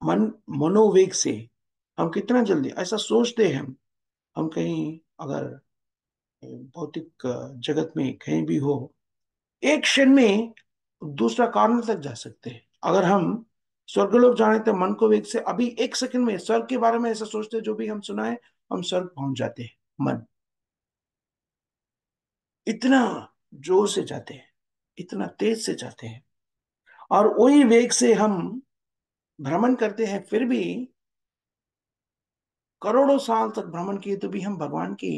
मन मनोवेग से हम कितना जल्दी ऐसा सोचते हैं, हम कहीं अगर भौतिक जगत में कहीं भी हो, एक क्षण में दूसरा कारण तक जा सकते हैं। अगर हम स्वर्गलोक जाने तो मन को वेग से अभी 1 सेकंड में स्वर्ग के बारे में ऐसा सोचते हैं, जो भी हम सुना है हम स्वर्ग पहुंच जाते हैं। मन इतना जोर से जाते हैं, इतना तेज से जाते हैं, और वही वेग से हम भ्रमण करते हैं, फिर भी करोड़ों साल तक भ्रमण किए तो भी हम भगवान के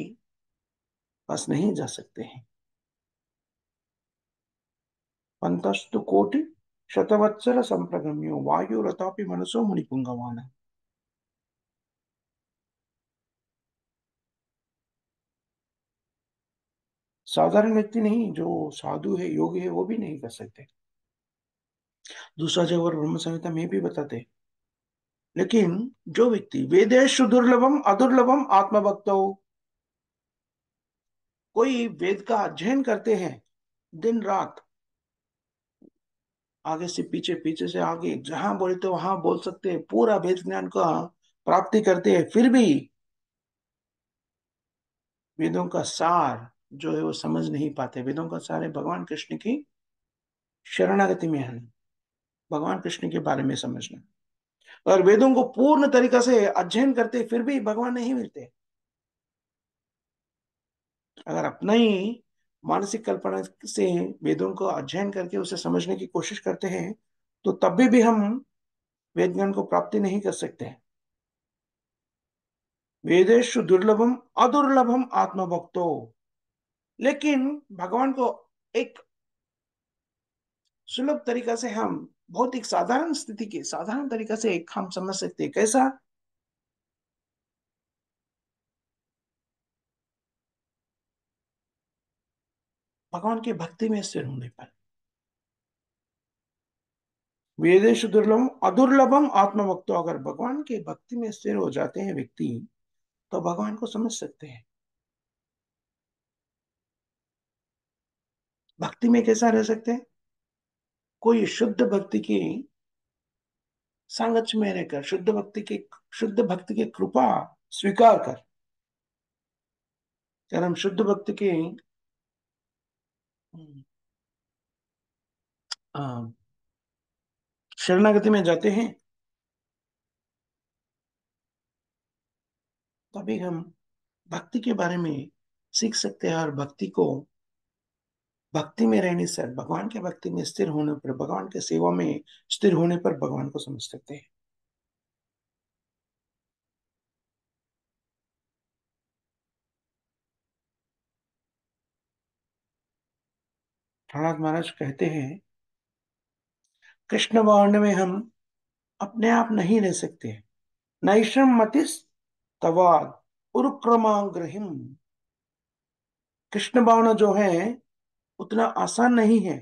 पास नहीं जा सकते हैं। पंतस्तु कोटि शतवत्सर संप्रगम्यो वायुरतापि मनसो मुनिपुंगवान। साधारण व्यक्ति नहीं, जो साधु है, योगी है, वो भी नहीं कर सकते। दूसरा जगह और ब्रह्म संहिता में भी बताते हैं। लेकिन जो व्यक्ति वेदेषु दुर्लभम अदुर्लभम आत्मभक्तो, कोई वेद का अध्ययन करते हैं दिन रात, आगे से पीछे, पीछे से आगे, जहां बोले तो वहां बोल सकते हैं, पूरा वेद ज्ञान का प्राप्ति करते हैं, फिर भी वेदों का सार जो है वो समझ नहीं पाते। वेदों का सार है भगवान कृष्ण की शरणागति में है, भगवान कृष्ण के बारे में समझना। और वेदों को पूर्ण तरीका से अध्ययन करते फिर भी भगवान नहीं मिलते। अगर अपना ही मानसिक कल्पना से वेदों को अध्ययन करके उसे समझने की कोशिश करते हैं, तो तब भी हम वेद ज्ञान को प्राप्ति नहीं कर सकते हैं। वेदेषु दुर्लभम अदुर्लभम आत्मभक्तो, लेकिन भगवान को एक सुलभ तरीका से हम, बहुत एक साधारण स्थिति के साधारण तरीका से एक हम समझ सकते हैं। कैसा? भगवान की भक्ति में स्थिर होने पर। वेदेषु दुर्लभम अदुर्लभम आत्मभक्तो, अगर भगवान के भक्ति में स्थिर हो जाते हैं व्यक्ति, तो भगवान को समझ सकते हैं। भक्ति में कैसा रह सकते हैं? कोई शुद्ध भक्ति की संगत में रहकर, शुद्ध भक्ति की कृपा स्वीकार कर, जब हम शुद्ध भक्ति की अ, शरणागति में जाते हैं, तभी हम भक्ति के बारे में सीख सकते हैं। और भक्ति में रहने से, भगवान के भक्ति में स्थिर होने पर, भगवान के सेवा में स्थिर होने पर भगवान को समझ सकते हैं। प्रहलाद महाराज कहते हैं, कृष्ण वर्ण में हम अपने आप नहीं रह सकते। नैषम मतिस तवाद उरुक्रमांग्रहिम, कृष्ण भावना जो है उतना आसान नहीं है।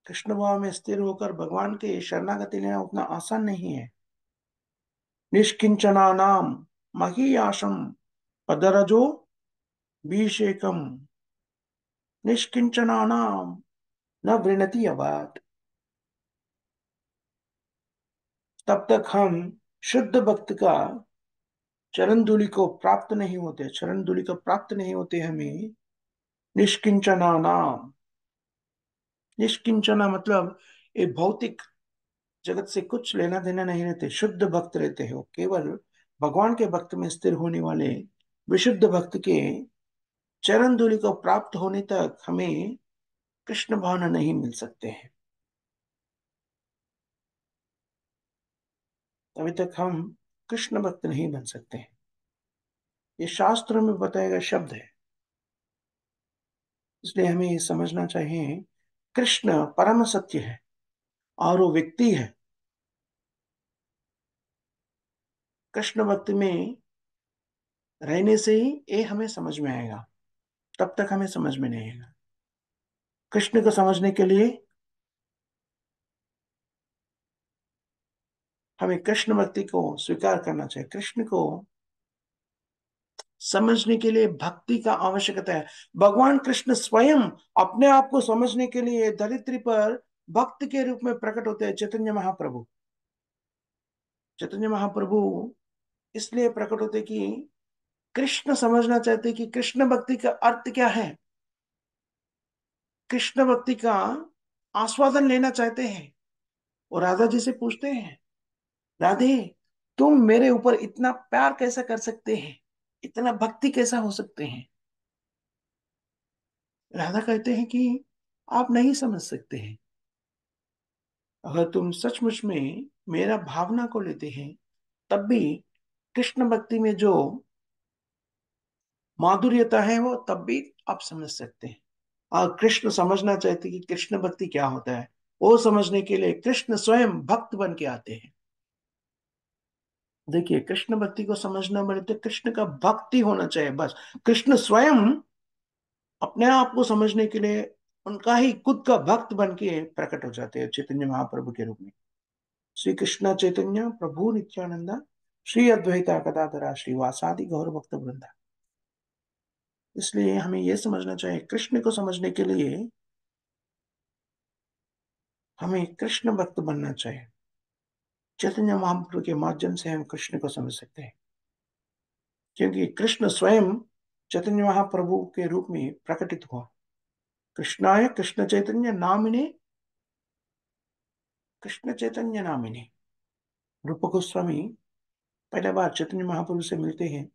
कृष्ण भाव में स्थिर होकर भगवान के शरणागति लेना उतना आसान नहीं है। निष्किंचना नाम महीयाशम पदरजो भीषेकम, निष्किंचना नाम न वृणति अवाद। तब तक हम शुद्ध भक्त का चरण धूलि को प्राप्त नहीं होते, चरण धूलि को प्राप्त नहीं होते हमें। निष्किंचना नाम, निष्किंचना मतलब ये भौतिक जगत से कुछ लेना देना नहीं रहते, शुद्ध भक्त रहते हैं वो। केवल भगवान के भक्त में स्थिर होने वाले विशुद्ध भक्त के चरण धूलि को प्राप्त होने तक हमें कृष्ण भावना नहीं मिल सकते हैं। तभी तक हम कृष्ण भक्त नहीं बन सकते हैं। ये शास्त्र में बताया गया शब्द है, इसलिए हमें ये समझना चाहिए, कृष्ण परम सत्य है और वो व्यक्ति है। कृष्ण भक्ति में रहने से ही ये हमें समझ में आएगा, तब तक हमें समझ में नहीं आएगा। कृष्ण को समझने के लिए हमें कृष्ण भक्ति को स्वीकार करना चाहिए। कृष्ण को समझने के लिए भक्ति का आवश्यकता है। भगवान कृष्ण स्वयं अपने आप को समझने के लिए धरित्री पर भक्त के रूप में प्रकट होते हैं। चैतन्य महाप्रभु, चैतन्य महाप्रभु इसलिए प्रकट होते कि कृष्ण समझना चाहते कि कृष्ण भक्ति का अर्थ क्या है, कृष्ण भक्ति का आस्वादन लेना चाहते हैं। और राधा जी से पूछते हैं, राधे तुम मेरे ऊपर इतना प्यार कैसा कर सकते हैं, इतना भक्ति कैसा हो सकते हैं। राधा कहते हैं कि आप नहीं समझ सकते हैं। अगर तुम सचमुच में मेरा भावना को लेते हैं, तब भी कृष्ण भक्ति में जो माधुर्यता है वो तब भी आप समझ सकते हैं। और कृष्ण समझना चाहते कि कृष्ण भक्ति क्या होता है, वो समझने के लिए कृष्ण स्वयं भक्त बन के आते हैं। देखिए, कृष्ण भक्ति को समझना बड़े तो कृष्ण का भक्ति होना चाहिए बस। कृष्ण स्वयं अपने आप को समझने के लिए उनका ही खुद का भक्त बन के प्रकट हो जाते हैं चैतन्य महाप्रभु के रूप में। श्री कृष्ण चैतन्य प्रभु नित्यानंदा, श्री अद्वैता गदाधरा श्रीवासादि गौर भक्त वृंदा। इसलिए हमें यह समझना चाहिए, कृष्ण को समझने के लिए हमें कृष्ण भक्त बनना चाहिए। चैतन्य महाप्रभु के माध्यम से हम कृष्ण को समझ सकते हैं, क्योंकि कृष्ण स्वयं चैतन्य महाप्रभु के रूप में प्रकटित हुआ। कृष्णाय कृष्ण चैतन्य नामिने, कृष्ण चैतन्य नामिने। रूप गोस्वामी पहले बार चैतन्य महाप्रभु से मिलते हैं,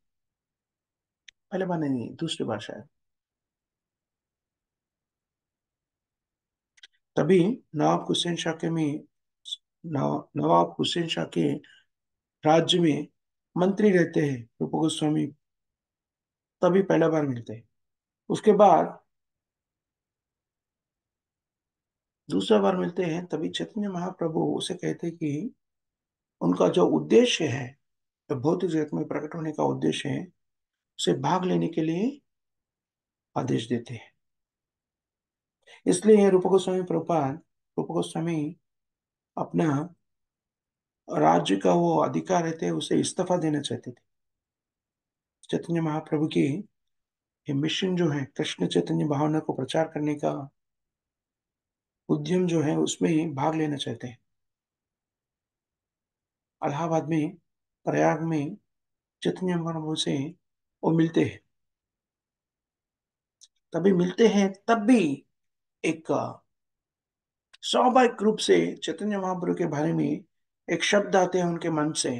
पहले बार नहीं, दूसरी बार शायद। तभी नवाब हुसैन शाह के में नवाब हुसैन शाह के राज्य में मंत्री रहते हैं रूप गोस्वामी, तभी पहला बार मिलते हैं। उसके बाद दूसरा बार मिलते हैं, तभी चैतन्य महाप्रभु उसे कहते हैं कि उनका जो उद्देश्य है, जो भौतिक जगत में प्रकट होने का उद्देश्य है, उसे भाग लेने के लिए आदेश देते हैं। इसलिए रूप गोस्वामी प्रभुपाद, रूप गोस्वामी अपना राज्य का वो अधिकार रहते हैं उसे इस्तीफा देना चाहते थे। चैतन्य महाप्रभु की ये मिशन जो है, कृष्ण चैतन्य भावना को प्रचार करने का उद्यम जो है, उसमें भाग लेना चाहते हैं। इलाहाबाद में, प्रयाग में चैतन्य महाप्रभु से वो मिलते हैं। तभी मिलते हैं, तब भी एक स्वाभाविक रूप से चैतन्य महाप्रभु के बारे में एक शब्द आते हैं उनके मन से।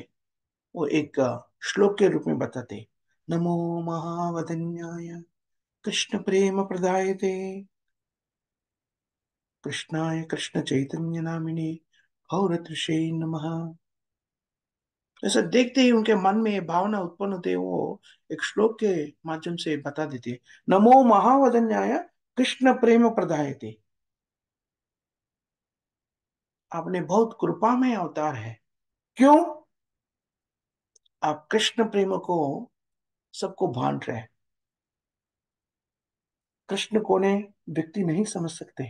वो एक श्लोक के रूप में बताते हैं, नमो महावदन्याय कृष्ण प्रेम प्रदायते, कृष्णाय कृष्ण चैतन्य नामिने गौरतृषे नमः। ऐसा देखते ही उनके मन में ये भावना उत्पन्न होती है, वो एक श्लोक के माध्यम से बता देते हैं, नमो महावदन्याय कृष्ण प्रेम प्रदायते। आपने बहुत कृपामय अवतार है। क्यों? आप कृष्ण प्रेम को सबको बांट रहे हैं। कृष्ण को ने व्यक्ति नहीं समझ सकते,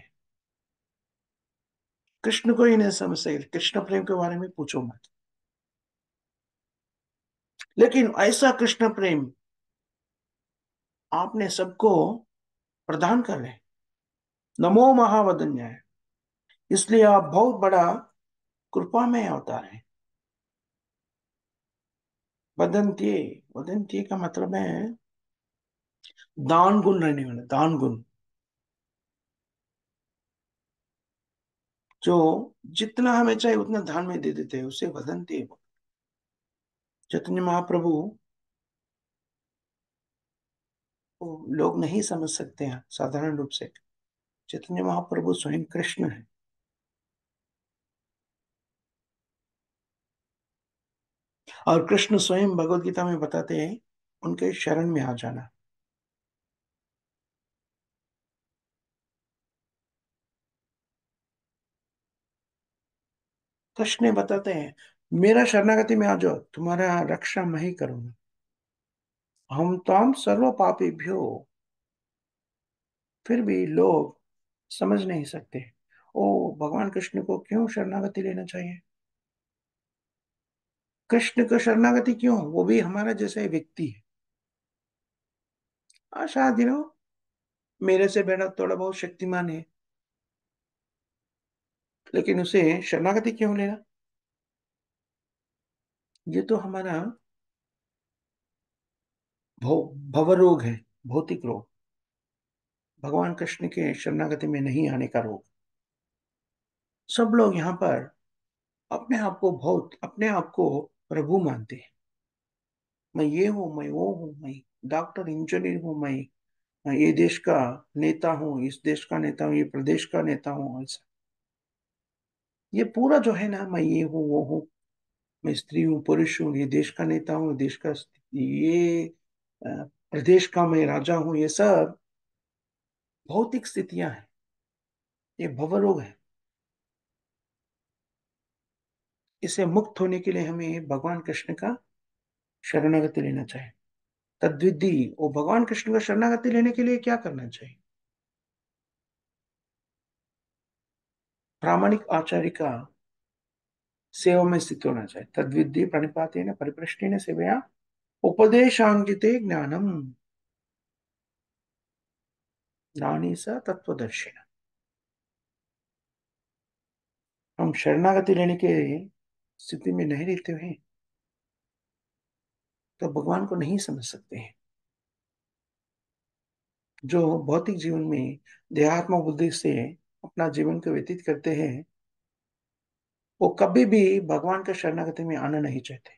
कृष्ण को ही नहीं समझ सकते, कृष्ण प्रेम के बारे में पूछो मत। लेकिन ऐसा कृष्ण प्रेम आपने सबको प्रदान कर रहे हैं। नमो महावदन्याय, इसलिए आप बहुत बड़ा कृपा में अवतार है। वदंती, वदंती का मतलब है दान गुण रहने वाला, दान गुण। जो जितना हमें चाहिए उतना दान में दे देते हैं, उसे वदंती। चैतन्य महाप्रभु को लोग नहीं समझ सकते हैं साधारण रूप से। चैतन्य महाप्रभु स्वयं कृष्ण है। और कृष्ण स्वयं भगवत गीता में बताते हैं, उनके शरण में आ जाना। कृष्ण बताते हैं, मेरा शरणागति में आ जाओ, तुम्हारा रक्षा मैं ही करूंगा। हम ताम सर्व पापीभ्यो। फिर भी लोग समझ नहीं सकते, ओ भगवान कृष्ण को क्यों शरणागति लेना चाहिए। कृष्ण को शरणागति क्यों, वो भी हमारा जैसा ही व्यक्ति है। शायद मेरे से बेटा थोड़ा बहुत शक्तिमान है, लेकिन उसे शरणागति क्यों लेना। ये तो हमारा भव रोग है, भौतिक रोग। भगवान कृष्ण के शरणागति में नहीं आने का रोग। सब लोग यहाँ पर अपने आप को प्रभु मानते हैं। मैं ये हूँ, मैं वो हूँ, मैं डॉक्टर इंजीनियर हूँ, मैं ये देश का नेता हूँ, इस देश का नेता हूँ, ये प्रदेश का नेता हूँ, ऐसा। ये पूरा जो है ना, मैं ये हूँ वो हूँ, मैं स्त्री हूँ पुरुष हूँ, ये देश का नेता हूँ, देश का ये प्रदेश का मैं राजा हूँ, ये सब भौतिक स्थितियां हैं। ये भवरोग है। इसे मुक्त होने के लिए हमें भगवान कृष्ण का शरणागति लेना चाहिए। तद्विधि, वो भगवान कृष्ण का शरणागति लेने के लिए क्या करना चाहिए? प्रामाणिक आचार्य का सेवा में स्थित होना चाहिए। तद्विधि प्रणिपातेन परिप्रश्नेन सेवया उपदेशांगिते ज्ञानम ज्ञानी स तत्वदर्शिना। हम शरणागति लेने के स्थिति में नहीं रहते हैं तो भगवान को नहीं समझ सकते हैं। जो भौतिक जीवन में देहात्म बुद्धि से अपना जीवन को व्यतीत करते हैं, वो कभी भी भगवान के शरणागति में आना नहीं चाहते।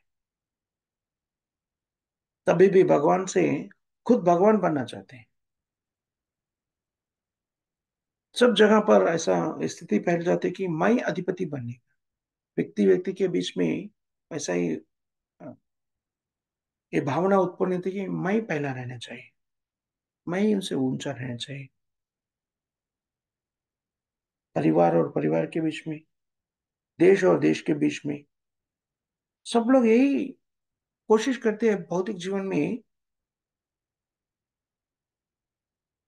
कभी भी भगवान से खुद भगवान बनना चाहते हैं। सब जगह पर ऐसा स्थिति फैल जाती है कि मैं अधिपति बनने का। व्यक्ति व्यक्ति के बीच में ऐसा ही ये भावना उत्पन्न होती है कि मैं पहला रहना चाहिए, मैं ही उनसे ऊंचा रहना चाहिए। परिवार और परिवार के बीच में, देश और देश के बीच में, सब लोग यही कोशिश करते हैं भौतिक जीवन में।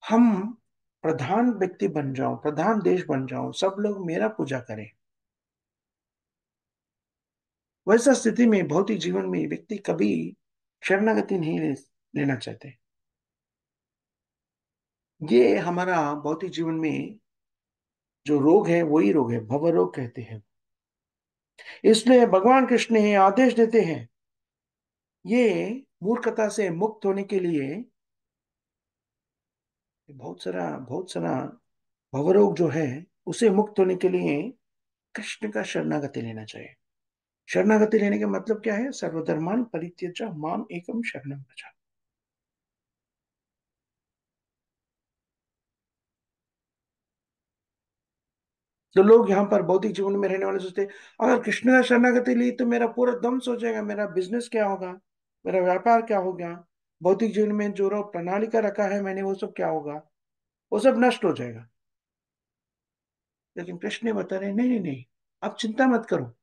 हम प्रधान व्यक्ति बन जाओ, प्रधान देश बन जाओ, सब लोग मेरा पूजा करें। वैसा स्थिति में भौतिक जीवन में व्यक्ति कभी शरणागति नहीं लेना चाहते। ये हमारा भौतिक जीवन में जो रोग है वही रोग है, भव रोग कहते हैं। इसलिए भगवान कृष्ण ये आदेश देते हैं, ये मूर्खता से मुक्त होने के लिए बहुत सारा भवरोग जो है उसे मुक्त होने के लिए कृष्ण का शरणागति लेना चाहिए। शरणागति लेने का मतलब क्या है? सर्वधर्मान परित्यज्य माम एकम शरणम व्रज। तो लोग यहाँ पर भौतिक जीवन में रहने वाले सोचते हैं, अगर कृष्ण का शरणागति ली तो मेरा पूरा ध्वंस हो जाएगा, मेरा बिजनेस क्या होगा, मेरा व्यापार क्या हो गया, भौतिक जीवन में जो प्रणाली का रखा है मैंने वो सब क्या होगा, वो सब नष्ट हो जाएगा। लेकिन कृष्ण ने बता रहे नहीं नहीं नहीं, आप चिंता मत करो,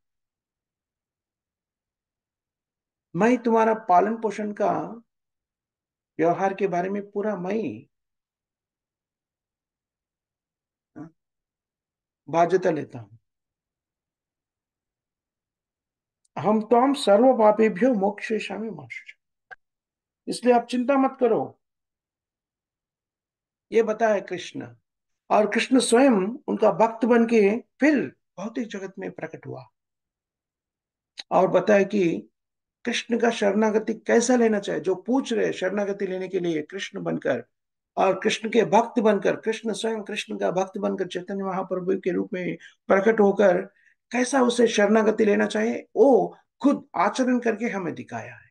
मैं तुम्हारा पालन पोषण का व्यवहार के बारे में पूरा मैं ही बाध्यता लेता हूं। हम तो हम सर्व पापेभ्यो मोक्षयिष्यामि मा शुचः। इसलिए आप चिंता मत करो, ये बताया कृष्ण। और कृष्ण स्वयं उनका भक्त बन के फिर भौतिक जगत में प्रकट हुआ और बताया कि कृष्ण का शरणागति कैसा लेना चाहिए। जो पूछ रहे शरणागति लेने के लिए कृष्ण बनकर और कृष्ण के भक्त बनकर, कृष्ण स्वयं कृष्ण का भक्त बनकर चैतन्य महाप्रभु के रूप में प्रकट होकर कैसा उसे शरणागति लेना चाहिए, वो खुद आचरण करके हमें दिखाया है।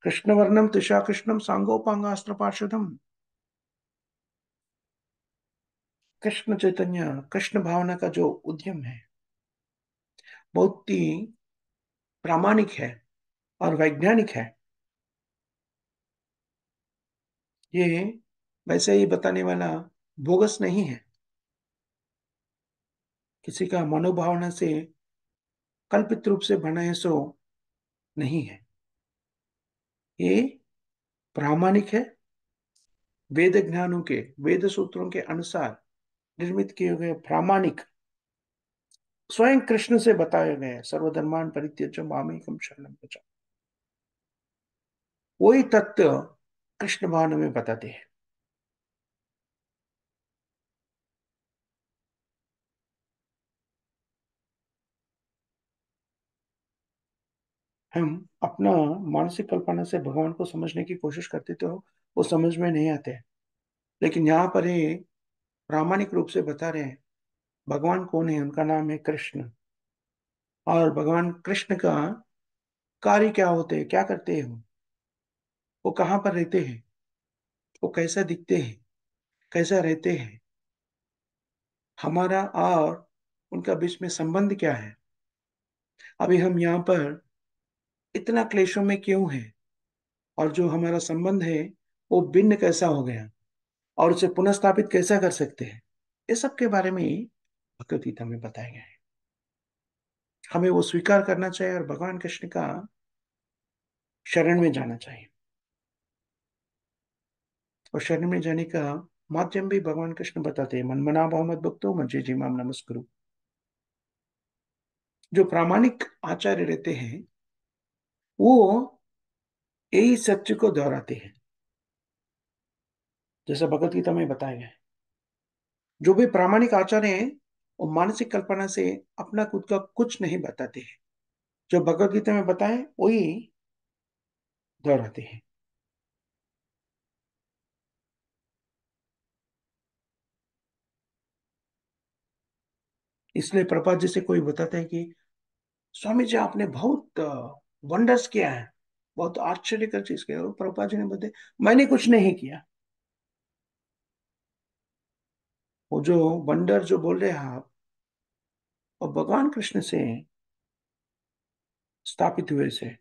कृष्ण वर्णम तुषा कृष्णम सांगोपांगास्त्र पार्षदम। कृष्ण चैतन्य, कृष्ण भावना का जो उद्यम है बहुत ही प्रामाणिक है और वैज्ञानिक है। ये वैसे ही बताने वाला बोगस नहीं है, किसी का मनोभावना से कल्पित रूप से बना है सो नहीं है। ये प्रामाणिक है, वेद ज्ञानों के, वेद सूत्रों के अनुसार निर्मित किए गए प्रामाणिक, स्वयं कृष्ण से बताए गए सर्वधर्मान परित्यज्य मामेकम शरणम व्रज। वही तत्व कृष्ण भावना में बताते हैं। हम अपना मानसिक कल्पना से भगवान को समझने की कोशिश करते तो वो समझ में नहीं आते हैं। लेकिन यहाँ पर ये प्रामाणिक रूप से बता रहे हैं भगवान कौन है, उनका नाम है कृष्ण। और भगवान कृष्ण का कार्य क्या होते हैं, क्या करते हैं वो कहाँ पर रहते हैं, वो कैसा दिखते हैं, कैसा रहते हैं, हमारा और उनका बीच में संबंध क्या है। अभी हम यहाँ पर इतना क्लेशों में क्यों हैं, और जो हमारा संबंध है वो भिन्न कैसा हो गया, और उसे पुनः स्थापित कैसा कर सकते हैं, ये सब के बारे में भगवत गीता में बताया गया है। हमें वो स्वीकार करना चाहिए और भगवान कृष्ण का शरण में जाना चाहिए। और शरण में जाने का माध्यम भी भगवान कृष्ण बताते हैं, मन मना भाव मत भक्तो मज्जे जी माम नमस्कुरु। जो प्रामाणिक आचार्य रहते हैं वो यही सत्य को दोहराते हैं, जैसा भगवत गीता में बताया गया है। जो भी प्रामाणिक आचार्य हैं वो मानसिक कल्पना से अपना खुद का कुछ नहीं बताते हैं, जो भगवत गीता में बताए वही दोहराते हैं। इसलिए प्रभुपाद जी से कोई बताते हैं कि स्वामी जी आपने बहुत वंडर्स किया है, बहुत आश्चर्यकर चीज किया है। और प्रभुपाद जी ने बताया मैंने कुछ नहीं किया। वो जो वंडर जो बोल रहे हैं आप, वो भगवान कृष्ण से स्थापित हुए से।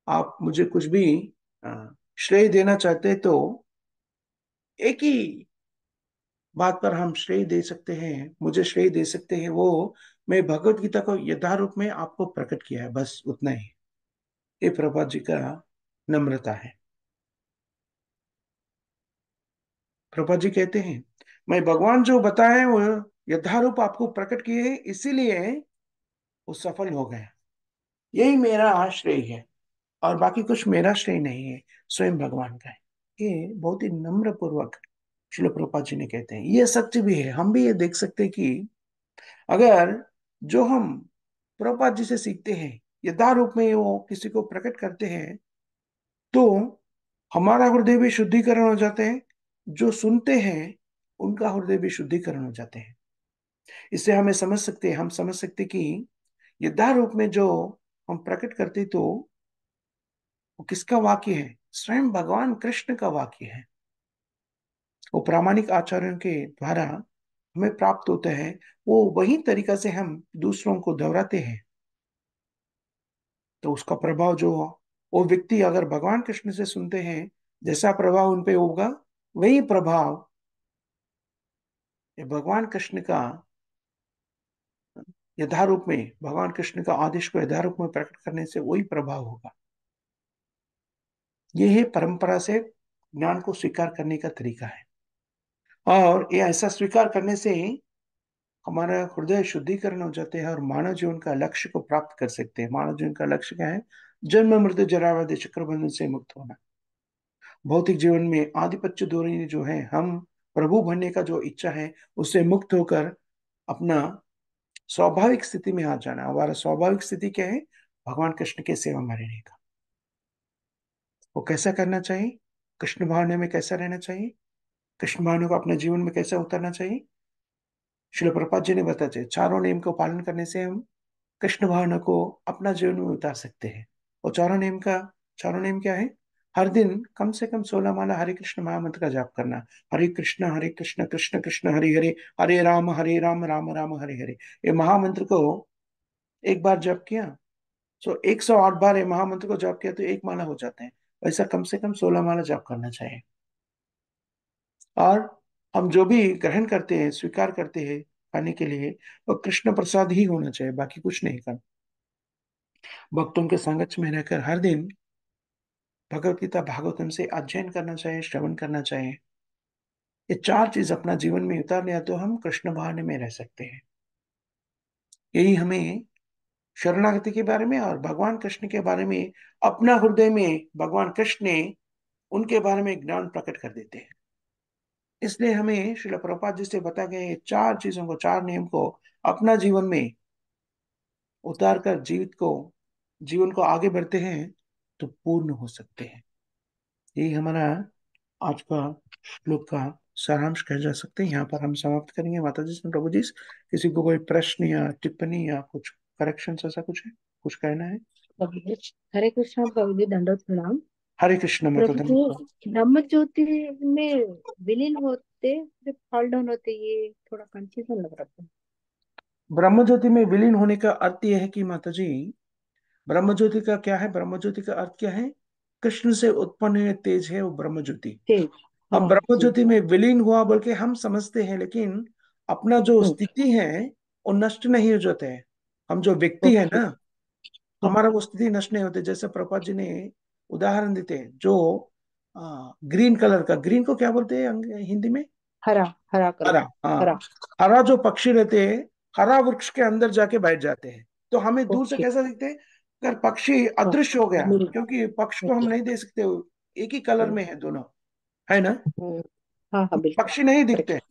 आप मुझे कुछ भी श्रेय देना चाहते हैं तो एक ही बात पर हम श्रेय दे सकते हैं, मुझे श्रेय दे सकते हैं, वो मैं भगवत गीता को यथारूप में आपको प्रकट किया है, बस उतना ही। ये प्रभुपाद जी का नम्रता है। प्रभुपाद जी कहते हैं मैं भगवान जो बताए वो यथारूप आपको प्रकट किए, इसीलिए वो सफल हो गए। यही मेरा आश्रय है, और बाकी कुछ मेरा श्रेय नहीं है, स्वयं भगवान का है। ये बहुत ही नम्र पूर्वक श्रील प्रभुपाद जी ने कहते हैं। ये सत्य भी है, हम भी ये देख सकते हैं कि अगर जो हम प्रभुपाद जी से सीखते हैं, यथारूप में वो किसी को प्रकट करते हैं, तो हमारा हृदय भी शुद्धिकरण हो जाते हैं, जो सुनते हैं उनका हृदय भी शुद्धिकरण हो जाते हैं। इससे हम समझ सकते कि यथारूप में जो हम प्रकट करते तो वो किसका वाक्य है, स्वयं भगवान कृष्ण का वाक्य है। वो प्रामाणिक आचरण के द्वारा हमें प्राप्त होता है। वो वही तरीका से हम दूसरों को दोहराते हैं, तो उसका प्रभाव जो वो व्यक्ति अगर भगवान कृष्ण से सुनते हैं, जैसा प्रभाव उन पे होगा वही प्रभाव ये भगवान कृष्ण का यथारूप में, भगवान कृष्ण का आदेश को यथारूप में प्रकट करने से वही प्रभाव होगा। ये है परंपरा से ज्ञान को स्वीकार करने का तरीका है। और ये ऐसा स्वीकार करने से हमारा हृदय शुद्धिकरण हो जाते हैं और मानव जीवन का लक्ष्य को प्राप्त कर सकते हैं। मानव जीवन का लक्ष्य क्या है? जन्म मृत्यु जरा व्याधि चक्रबंधन से मुक्त होना। भौतिक जीवन में आधिपत्य धोरणी जो है, हम प्रभु बनने का जो इच्छा है उससे मुक्त होकर अपना स्वाभाविक स्थिति में आ जाना। हमारा स्वाभाविक स्थिति क्या है? भगवान कृष्ण के सेवा में रहने का। वो कैसा करना चाहिए? कृष्ण भावना में कैसा रहना चाहिए? कृष्ण भावना को अपने जीवन में कैसे उतारना चाहिए? श्रील प्रभुपाद जी ने बताया चारों नियम को पालन करने से हम कृष्ण भावना को अपना जीवन में उतार सकते हैं। और चारों नियम क्या है? हर दिन कम से कम 16 माला हरे कृष्ण महामंत्र का जाप करना। हरे कृष्ण कृष्ण कृष्ण हरे हरे, हरे राम राम राम हरे हरे। ये महामंत्र को एक बार जप किया, 108 बार ये महामंत्र को जप किया तो एक माला हो जाते हैं। वैसा कम से कम 16 माला जप करना चाहिए। और हम जो भी ग्रहण करते हैं, स्वीकार करते हैं खाने के लिए, वो कृष्ण प्रसाद ही होना चाहिए, बाकी कुछ नहीं करना। भक्तों के संगत में रहकर हर दिन भगवत गीता भागवतम से अध्ययन करना चाहिए, श्रवण करना चाहिए। ये चार चीज अपना जीवन में उतार लिया तो हम कृष्ण भावना में रह सकते हैं। यही हमें शरणागति के बारे में और भगवान कृष्ण के बारे में, अपना हृदय में भगवान कृष्ण ने उनके बारे में ज्ञान प्रकट कर देते हैं। इसलिए हमें श्रील प्रभुपाद जी से बता गए ये चार चीजों को, चार नियम को अपना जीवन में उतार कर जीवन को आगे बढ़ते हैं तो पूर्ण हो सकते हैं। यही हमारा आज का श्लोक का सारांश कह जा सकते हैं। यहाँ पर हम समाप्त करेंगे। माता जी से, प्रभु जी से, किसी को कोई प्रश्न या टिप्पणी या कुछ करेक्शन ऐसा कुछ है, कुछ कहना है? प्रभु जी, हरे कृष्णा प्रभु जी, दंडोत प्रणाम। हरे कृष्ण प्रभु मतदम। जी, ब्रह्म ज्योति में विलीन होते फिर फॉल डाउन होते, ये थोड़ा कंफ्यूजन लग रहा था। ब्रह्म ज्योति में विलीन होने का अर्थ यह है कि माता जी, ब्रह्म ज्योति का क्या है, ब्रह्म ज्योति का अर्थ क्या है? कृष्ण से उत्पन्न हुए तेज है वो ब्रह्म ज्योति। तेज। अब हाँ ब्रह्म जी। ज्योति में विलीन हुआ बोल के हम समझते हैं, लेकिन अपना जो हम्म। स्थिति है वो नष्ट नहीं हो जाते हैं। हम जो व्यक्ति है ओके। ना, हमारा वो स्थिति नष्ट नहीं होते। जैसे प्रभुपाद जी ने उदाहरण देते हैं, जो ग्रीन कलर का, ग्रीन को क्या बोलते हैं हिंदी में? हरा, हरा हरा, कलर। हाँ। हरा। हरा जो पक्षी रहते हैं, हरा वृक्ष के अंदर जाके बैठ जाते हैं, तो हमें दूर से ओके। कैसा दिखते हैं? अगर पक्षी हाँ, अदृश्य हो गया, मिल। क्योंकि पक्ष को हम ओके। नहीं दे सकते, एक ही कलर में है दोनों, है ना? हम्म। हाँ हाँ, बिल्कुल। पक्षी नहीं दिखते, करेक्ट।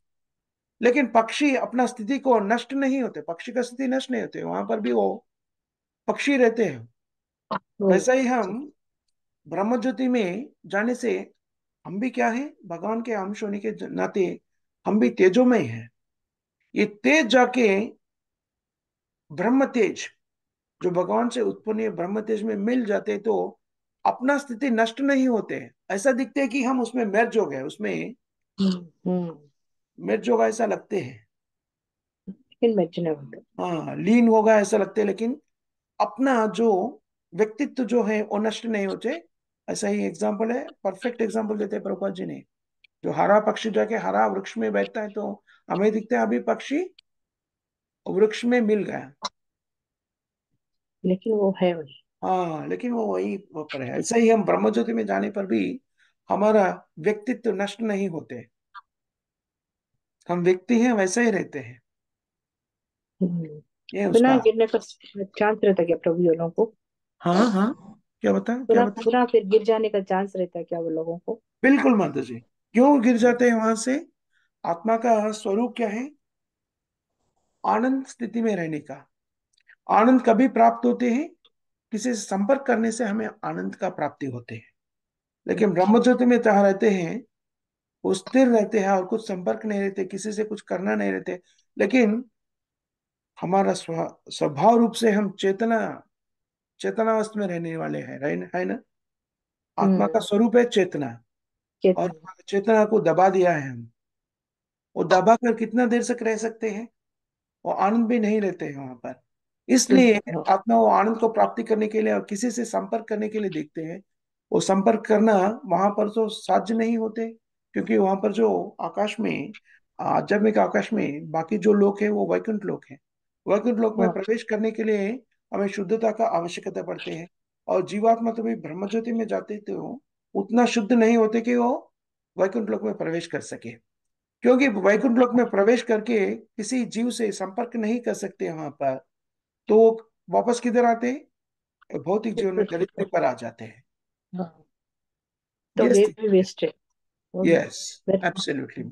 लेकिन पक्षी अपना स्थिति को नष्ट नहीं होते, पक्षी का स्थिति नष्ट नहीं होते, वहां पर भी वो पक्षी रहते हैं। वही। वैसा ही हम ब्रह्म ज्योति में जाने से, हम भी क्या है, भगवान के अंश होने के नाते हम भी तेजोमय हैं। ये तेज जाके ब्रह्म तेज, जो भगवान से उत्पन्न है ब्रह्म तेज में मिल जाते तो अपना स्थिति नष्ट नहीं होते, ऐसा दिखते है कि हम उसमें मर्ज हो गए, उसमें हम्म। मर्ज होगा ऐसा लगते हैं। इमेजिनेबल। हाँ, लीन होगा ऐसा लगते हैं, लेकिन अपना जो व्यक्तित्व जो है वो नष्ट नहीं होते। ऐसा ही एग्जाम्पल है, परफेक्ट एग्जाम्पल देते हैं प्रभुपाद जी ने। जो हरा पक्षी जाके हरा वृक्ष में बैठता है तो हमें दिखता है अभी पक्षी वृक्ष में मिल गया। लेकिन वो है वही। हाँ, लेकिन वो वही वो पर है। ऐसा ही हम ब्रह्म ज्योति में जाने पर भी हमारा व्यक्तित्व नष्ट नहीं होते, हम व्यक्ति हैं वैसे ही रहते हैं। हम्म। ये पुनः उसका। गिरने का चांस रहता क्या प्रभु ये लोगों को? हाँ हाँ, क्या बता, क्या पुनः बता? पुनः फिर गिर जाने का चांस रहता है क्या वो लोगों को? बिल्कुल माता जी। क्यों गिर हम्म। जाते हैं वहां से? आत्मा का स्वरूप क्या है? आनंद स्थिति में रहने का। आनंद कभी प्राप्त होते हैं? किसी से संपर्क करने से हमें आनंद का प्राप्ति होते हैं। लेकिन अच्छा। ब्रह्म ज्योति में जहाँ रहते हैं, वो स्थिर रहते हैं और कुछ संपर्क नहीं रहते, किसी से कुछ करना नहीं रहते। लेकिन हमारा स्वभाव रूप से हम चेतनावस्था में रहने वाले हैं, है ना? आत्मा का हम्म। स्वरूप है चेतना, और चेतन। हमारी चेतना को दबा दिया है हम। वो दबा कर कितना देर तक रह सकते हैं? वो आनंद भी नहीं लेते हैं वहां पर। इसलिए बिल्कुल हाँ। आत्मा वो आनंद को प्राप्ति करने के लिए और किसी से संपर्क करने के लिए देखते हैं। वो संपर्क करना वहां पर तो साध्य नहीं होते, क्योंकि वहां पर जो आकाश में, आध्यात्मिक आकाश में बाकी जो लोग हैं वो वैकुंठ लोक हैं। वैकुंठ लोक में हाँ। प्रवेश करने के लिए हमें शुद्धता का आवश्यकता पड़ते हैं। और जीवात्मा तो भी ब्रह्म ज्योति में जाते तो उतना शुद्ध नहीं होते कि वो वैकुंठ लोक में प्रवेश कर सके। क्योंकि वैकुंठ लोक में प्रवेश करके किसी जीव से संपर्क नहीं कर सकते वहां पर, तो वापस किधर आते हैं? भौतिक जीवन में पृथ्वी दरिद्री पर। पर आ जाते हैं। हाँ। तो ये वे भी स्थिति है। वेस्ट है। Yes, very. Absolutely.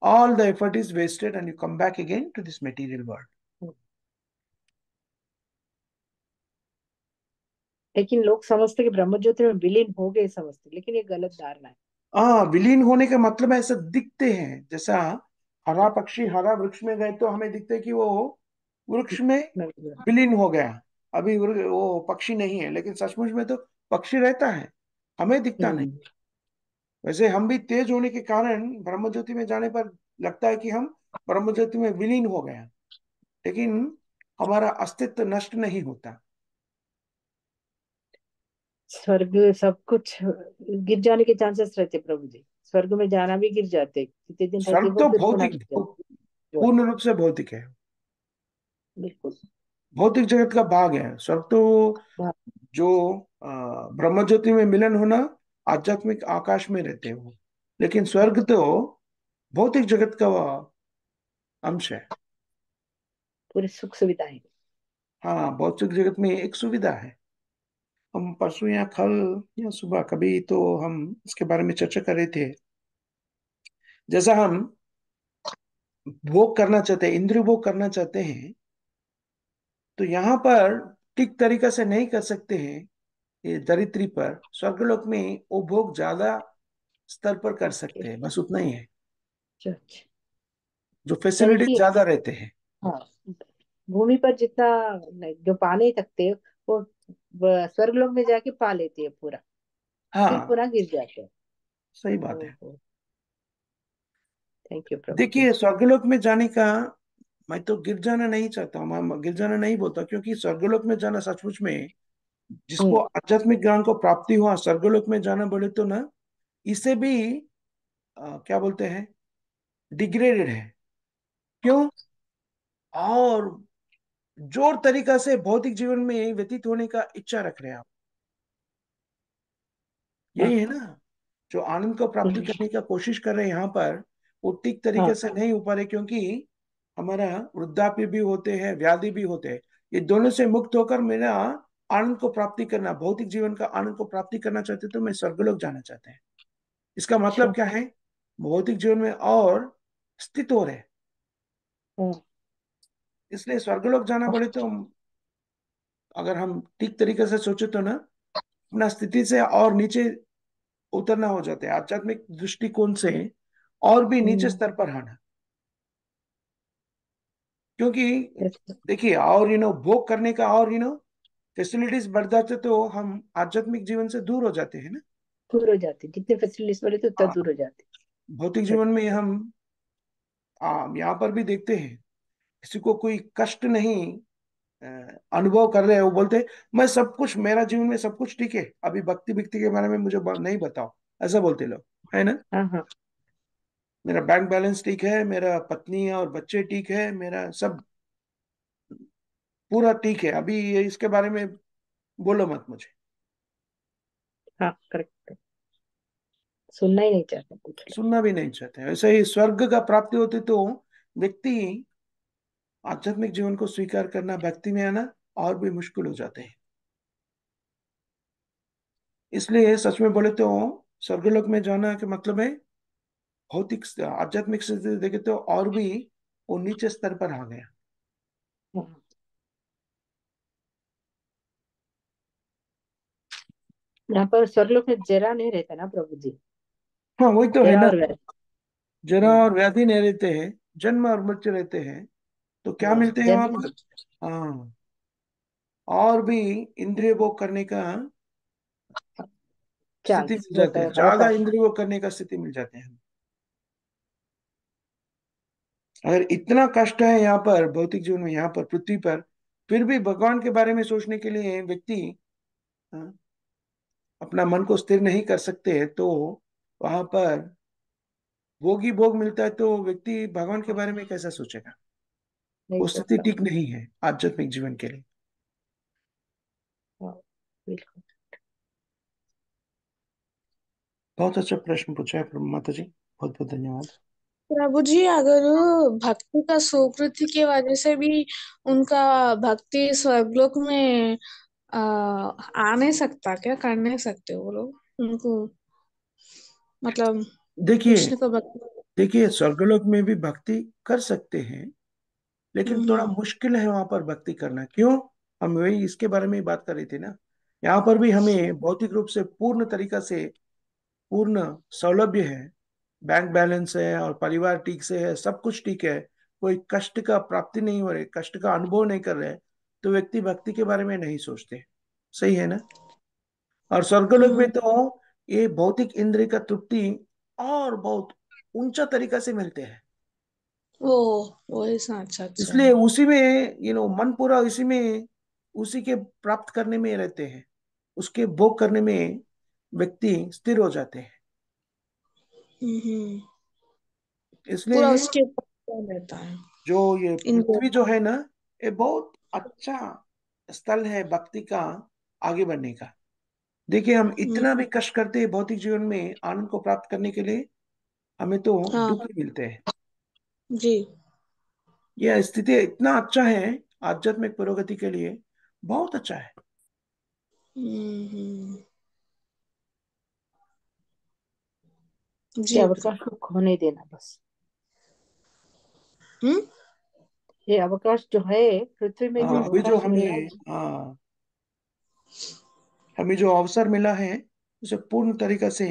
All the effort is wasted and you come back again to this material world. लेकिन लोग समझते कि ब्रह्म ज्योति में विलीन हो गए समझते, लेकिन ये गलत धारणा है। हाँ, विलीन होने का मतलब ऐसा दिखते हैं, जैसा हरा पक्षी हरा वृक्ष में गए तो हमें दिखते कि वो वृक्ष में विलीन हो गया, अभी वो पक्षी नहीं है, लेकिन सचमुच में तो पक्षी रहता है, हमें दिखता नहीं। हम्म। वैसे हम भी तेज होने के कारण ब्रह्म ज्योति में जाने पर लगता है कि हम ब्रह्म ज्योति में विलीन हो गए, लेकिन हमारा अस्तित्व नष्ट नहीं होता। स्वर्ग सब कुछ गिर जाने के चांसेस रहते प्रभु जी। स्वर्ग में जाना भी गिर जाते, कितने दिन रहते स्वर्ग वो तो फिर पुनः भौतिक, गिर जाते। वही। पूर्ण रूप से भौतिक है। बिल्कुल। भौतिक जगत का भाग है स्वर्ग तो। हाँ। जो ब्रह्म ज्योति में मिलन होना, आध्यात्मिक आकाश में रहते हो, लेकिन स्वर्ग तो भौतिक जगत का अंश है। पूरी सुख सुविधाएं। हाँ, भौतिक जगत में एक सुविधा है। हम परसों या कल या सुबह कभी तो हम इसके बारे में चर्चा कर रहे थे। जैसा हम भोग करना चाहते हैं, इंद्रिय भोग करना चाहते हैं, तो यहाँ पर ठीक तरीका से नहीं कर सकते हैं। ये दरिद्री पर स्वर्गलोक में वो भोग ज्यादा स्तर पर कर सकते हैं, बस उतना ही है। चर्च। जो फैसिलिटी चलती है। ज्यादा रहते हैं। हाँ। भूमि पर जितना नहीं, जो पा नहीं सकते वो स्वर्गलोक में जाके पा लेते हैं पूरा, फिर हाँ, पुनः गिर जाते हैं। सही बात है। ओहो। थैंक यू प्रभु जी। देखिए, स्वर्गलोक में जाने का, मैं तो गिर जाना नहीं चाहता हूँ, मैं गिर जाना नहीं बोलता, क्योंकि स्वर्गलोक में जाना सचमुच में, जिसको हम्म। आध्यात्मिक ज्ञान को प्राप्ति हुआ, स्वर्गलोक में जाना बोले तो ना, इसे भी क्या बोलते हैं, डिग्रेडेड है। क्यों? और जोर तरीका से भौतिक जीवन में व्यतीत होने का इच्छा रख रहे हैं आप, हाँ। यही है ना। जो आनंद को प्राप्ति हम्म। करने का कोशिश कर रहे हैं यहाँ पर, वो ठीक हाँ। तरीके से नहीं हो पा रहे, क्योंकि हमारा वृद्धाप्य भी होते हैं, व्याधि भी होते हैं। ये दोनों से मुक्त होकर मेरा आनंद को प्राप्ति करना, भौतिक जीवन का आनंद को प्राप्ति करना चाहते, तो मैं स्वर्गलोक जाना चाहते हैं। इसका अच्छा। मतलब क्या है? भौतिक जीवन में और स्थित हो रहे, हाँ। इसलिए स्वर्गलोक जाना पड़े तो अगर हम ठीक तरीके से सोचे तो ना, अपना स्थिति से और नीचे उतरना हो जाते हैं, आध्यात्मिक दृष्टिकोण से और भी नीचे हम्म। स्तर पर आना। क्योंकि yes, देखिए, और भोग करने का, और फैसिलिटीज बढ़ जाते, तो हम आध्यात्मिक जीवन से दूर हो जाते हैं ना। दूर हो जाते, जितने फैसिलिटीज बढ़े तो उतना आ, दूर हो जाते। भौतिक जीवन सच। में हम यहाँ पर भी देखते हैं, किसी को कोई कष्ट नहीं अ, अनुभव कर रहे हैं, वो बोलते हैं, मैं सब कुछ, मेरा जीवन में सब कुछ ठीक है, अभी भक्ति भक्ति के बारे में मुझे नहीं बताओ, ऐसा बोलते लोग, है ना। हाँ हाँ। मेरा बैंक बैलेंस ठीक है, मेरा पत्नी और बच्चे ठीक है, मेरा सब पूरा ठीक है, अभी ये इसके बारे में बोलो मत मुझे। हाँ करेक्ट। सुनना ही नहीं चाहते कुछ लोग। सुनना भी नहीं चाहते। ऐसे ही स्वर्ग का प्राप्ति होती तो व्यक्ति आध्यात्मिक जीवन को स्वीकार करना, भक्ति में आना और भी मुश्किल हो जाते हैं। इसलिए सच में बोले तो स्वर्गलोक में जाना के मतलब है, भौतिक आध्यात्मिक स्थिति देखे तो और भी वो नीचे स्तर पर आ गया। हाँ। यहाँ पर स्वर्गलोक में जरा नहीं रहता ना प्रभु जी। हाँ, वही तो है जरा ना। और व्याधि। जरा हम्म। और व्याधि नहीं रहते हैं, जन्म और मृत्यु रहते हैं। तो क्या हाँ मिलते हैं वहां जन्म। पर? हाँ, और भी इंद्रिय भोग करने का स्थिति चांस मिल रहता जाते है, हैं, ज्यादा अवकाश। इंद्रिय भोग करने का स्थिति मिल जाते हैं। अगर इतना कष्ट है यहाँ पर भौतिक जीवन में, यहाँ पर पृथ्वी पर, फिर भी भगवान के बारे में सोचने के लिए व्यक्ति हाँ, अपना मन को स्थिर नहीं कर सकते, तो वहां पर भोग ही भोग मिलता है, तो व्यक्ति भगवान के बारे में कैसा सोचेगा? नहीं वो स्थिति सोचता। ठीक नहीं है आध्यात्मिक जीवन के लिए। हाँ बिल्कुल। बहुत अच्छा प्रश्न पूछा है माता जी, बहुत बहुत धन्यवाद। प्रभु जी, अगर भक्ति का सुकृति की वजह से भी उनका भक्ति स्वर्गलोक में आ नहीं सकता क्या? कर नहीं सकते वो लोग उनको, मतलब देखिए, कृष्ण को भक्ति। देखिए स्वर्गलोक में भी भक्ति कर सकते हैं, लेकिन थोड़ा हम्म। मुश्किल है वहां पर भक्ति करना। क्यों? हम वही इसके बारे में ही बात कर रही थी ना। यहाँ पर भी हमें भौतिक रूप से पूर्ण तरीका से पूर्ण सौलभ्य है, बैंक बैलेंस है और परिवार ठीक से है, सब कुछ ठीक है, कोई कष्ट का प्राप्ति नहीं हो रहे, कष्ट का अनुभव नहीं कर रहे, तो व्यक्ति भक्ति के बारे में नहीं सोचते। सही है ना। और स्वर्गलोक में हम्म। तो ये भौतिक इंद्रिय का तृप्ति और बहुत ऊंचा तरीका से मिलते हैं। ओ, वो ऐसा। अच्छा अच्छा। इसलिए उसी में मन पूरा इसी में, उसी के प्राप्त करने में रहते हैं, उसके भोग करने में व्यक्ति स्थिर हो जाते हैं। हम्म। पूरा इसलिए उसके ऊपर रहता है जो ये इनको। पृथ्वी जो है ना, ये बहुत अच्छा स्थल है भक्ति का आगे बढ़ने का। देखिए, हम हम्म। इतना भी कष्ट करते हैं भौतिक जीवन में आनंद को प्राप्त करने के लिए, हमें तो हाँ दुख ही मिलते हैं। जी। यह स्थिति इतना अच्छा है आध्यात्मिक प्रगति के लिए, बहुत अच्छा है। हम्म। ये जी अवकाश को खोने देना बस। हम्म। ये अवकाश जो है, पृथ्वी में जो हाँ, अभी जो अवकाश मिल रहा हमें, है। हाँ, हमें जो अवसर मिला है, उसे पूर्ण तरीका से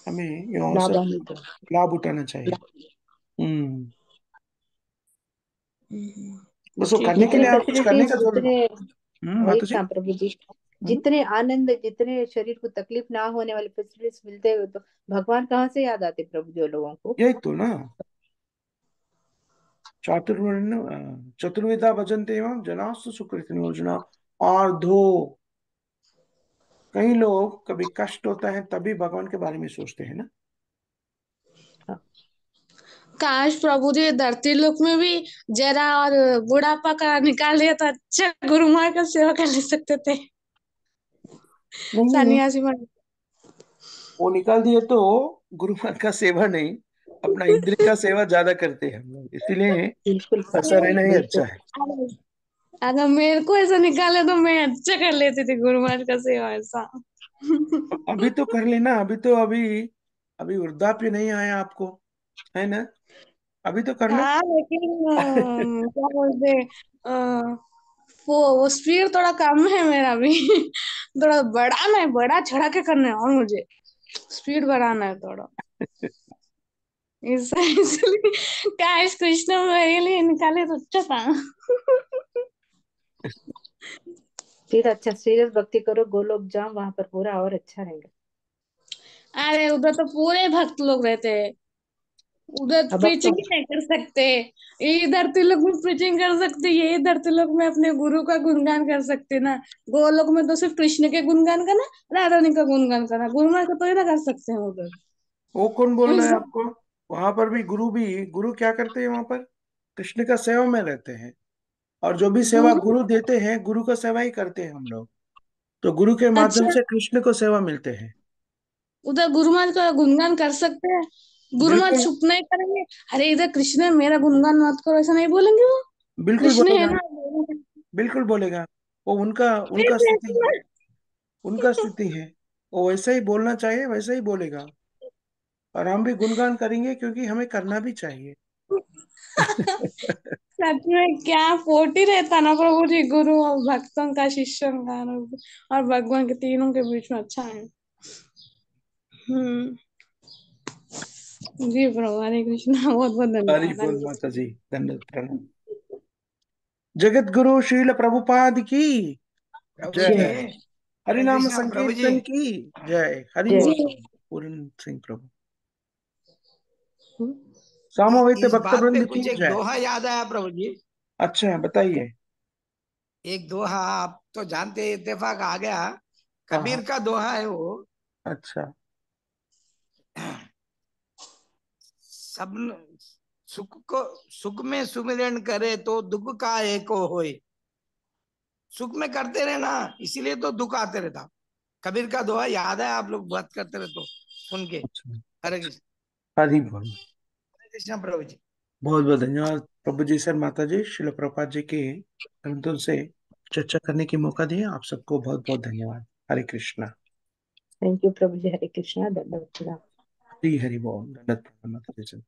हमें ये अवसर लाभान्वित लाभ उठाना चाहिए। हो। हम्म। हम्म। बस वो ठीक करने है। के जितनी लिए आप कुछ करने फैसिलिटीज, का जरूर। जितने, वही माता जी। था प्रभु जी, हम्म, जितने आनंद, जितने शरीर को तकलीफ ना होने वाले फैसिलिटीज मिलते हुए तो भगवान कहाँ से याद आते प्रभु जी वो लोगों को। यही तो ना। चातुर्वर्ण चतुर्विधा भजन्ते एवं जनास्तु सुकृत योजना। और दो, कई लोग कभी कष्ट होता है तभी भगवान के बारे में सोचते हैं ना। हाँ, काश प्रभु जी धरती लोक में भी जरा और बुढ़ापा का निकाल दिया तो अच्छा गुरु माँ का सेवा कर ले सकते थे। नहीं, सन्यासी बन। वो निकाल दिए तो गुरु महाराज का सेवा नहीं, अपना इंद्रिय का सेवा ज्यादा करते हैं हम लोग, इसीलिए बिल्कुल ऐसा प्रभु जी, रहना ही अच्छा बिल्कुल। है। अगर अगर मेरे को ऐसा निकाले तो मैं अच्छा कर लेती थी गुरु महाराज का सेवा ऐसा। अभी तो कर लेना, अभी तो अभी अभी वृद्धाप्य नहीं आया आपको, है ना? अभी तो कर लो। हाँ लेकिन क्या बोलते वो स्पीड थोड़ा कम है मेरा भी। थोड़ा बढ़ाना है, बड़ा चढ़ा के करना है और मुझे स्पीड बढ़ाना है थोड़ा। इसलिए काश कृष्ण मेरे लिए निकाले तो अच्छा था। फिर अच्छा सीरियस भक्ति करो, गोलोक जाओ, वहां पर पूरा और अच्छा रहेगा। अरे उधर तो पूरे भक्त लोग रहते हैं, उधर अब तो प्रीचिंग ही नहीं कर सकते। इधर तिलक में प्रीचिंग कर सकते, ये इधर तिलक में अपने गुरु का गुणगान कर सकते ना। गोलोक में तो सिर्फ कृष्ण के गुणगान करना, राधा रानी का गुणगान करना, गुरु माँ का तो ही ना कर सकते हैं उधर। वो कौन बोल रहा है ऐसा। आपको? वहां पर भी गुरु क्या करते हैं वहां पर? कृष्ण का सेवा में रहते हैं। और जो भी सेवा गुरु। गुरु देते हैं, गुरु का सेवा ही करते हैं हम लोग। तो गुरु के माध्यम अच्छा, से कृष्ण को सेवा मिलते हैं। उधर गुरु माँ का गुणगान कर सकते हैं, गुरु माँ बिल्कुल। चुप नहीं करेंगे। अरे इधर कृष्ण है मेरा गुणगान मत करो, ऐसा नहीं बोलेंगे वो। बिल्कुल कृष्ण है बोलेगा। ना। बिल्कुल बोलेगा। वो उनका फिर उनका स्थिति है। कैसे। उनका स्थिति है। वो वैसा ही बोलना चाहिए, वैसा ही बोलेगा। और हम भी गुणगान करेंगे क्योंकि हमें करना भी चाहिए। सच में क्या पोटी रहता ना प्रभु जी, गुरु और भक्तों का, शिष्यों का और भगवान के, तीनों के बीच में अच्छा है। हम्म। जी प्रभु, हरे कृष्णा, बहुत बहुत हरि धन्यवाद, हरे बोल माता कृष्णा। जी। धन्यवाद, प्रणाम। जगत गुरु श्रील प्रभुपाद की प्रभु जी। जय। हरे हरिनाम कृष्णा प्रभु जी। संकीर्तन की जय। हरि जय। बोल जी। प्रभु। पूर्ण सिंह प्रभु। हम्म, सामोवेत इस भक्त बात पे वृंद की कुछ एक जय। दोहा याद आया प्रभु जी। अच्छा, बताइए। एक दोहा आप तो जानते हैं, इत्तेफाक आ गया। हाँ हाँ। कबीर का दोहा है वो। अच्छा। सब सुख में सुमिरन करे तो दुख का एको होए। सुख में करते रहे ना, इसीलिए तो दुख आते रहता। कबीर का दोहा याद है, आप लोग बात करते रहे तो सुन के। अच्छा। हरे अच्छा। कृष्ण। हरि बोल। हरे कृष्ण प्रभु जी। बहुत बहुत धन्यवाद प्रभु जी, सर माता जी, शिल प्रभुपाद जी के ग्रंथों से चर्चा करने की मौका दिया। आप सबको बहुत बहुत धन्यवाद। हरे कृष्णा। थैंक यू प्रभु जी, हरे कृष्णा, धन्यवाद। हरि हरि बोल। दंडवत प्रणाम माता जी।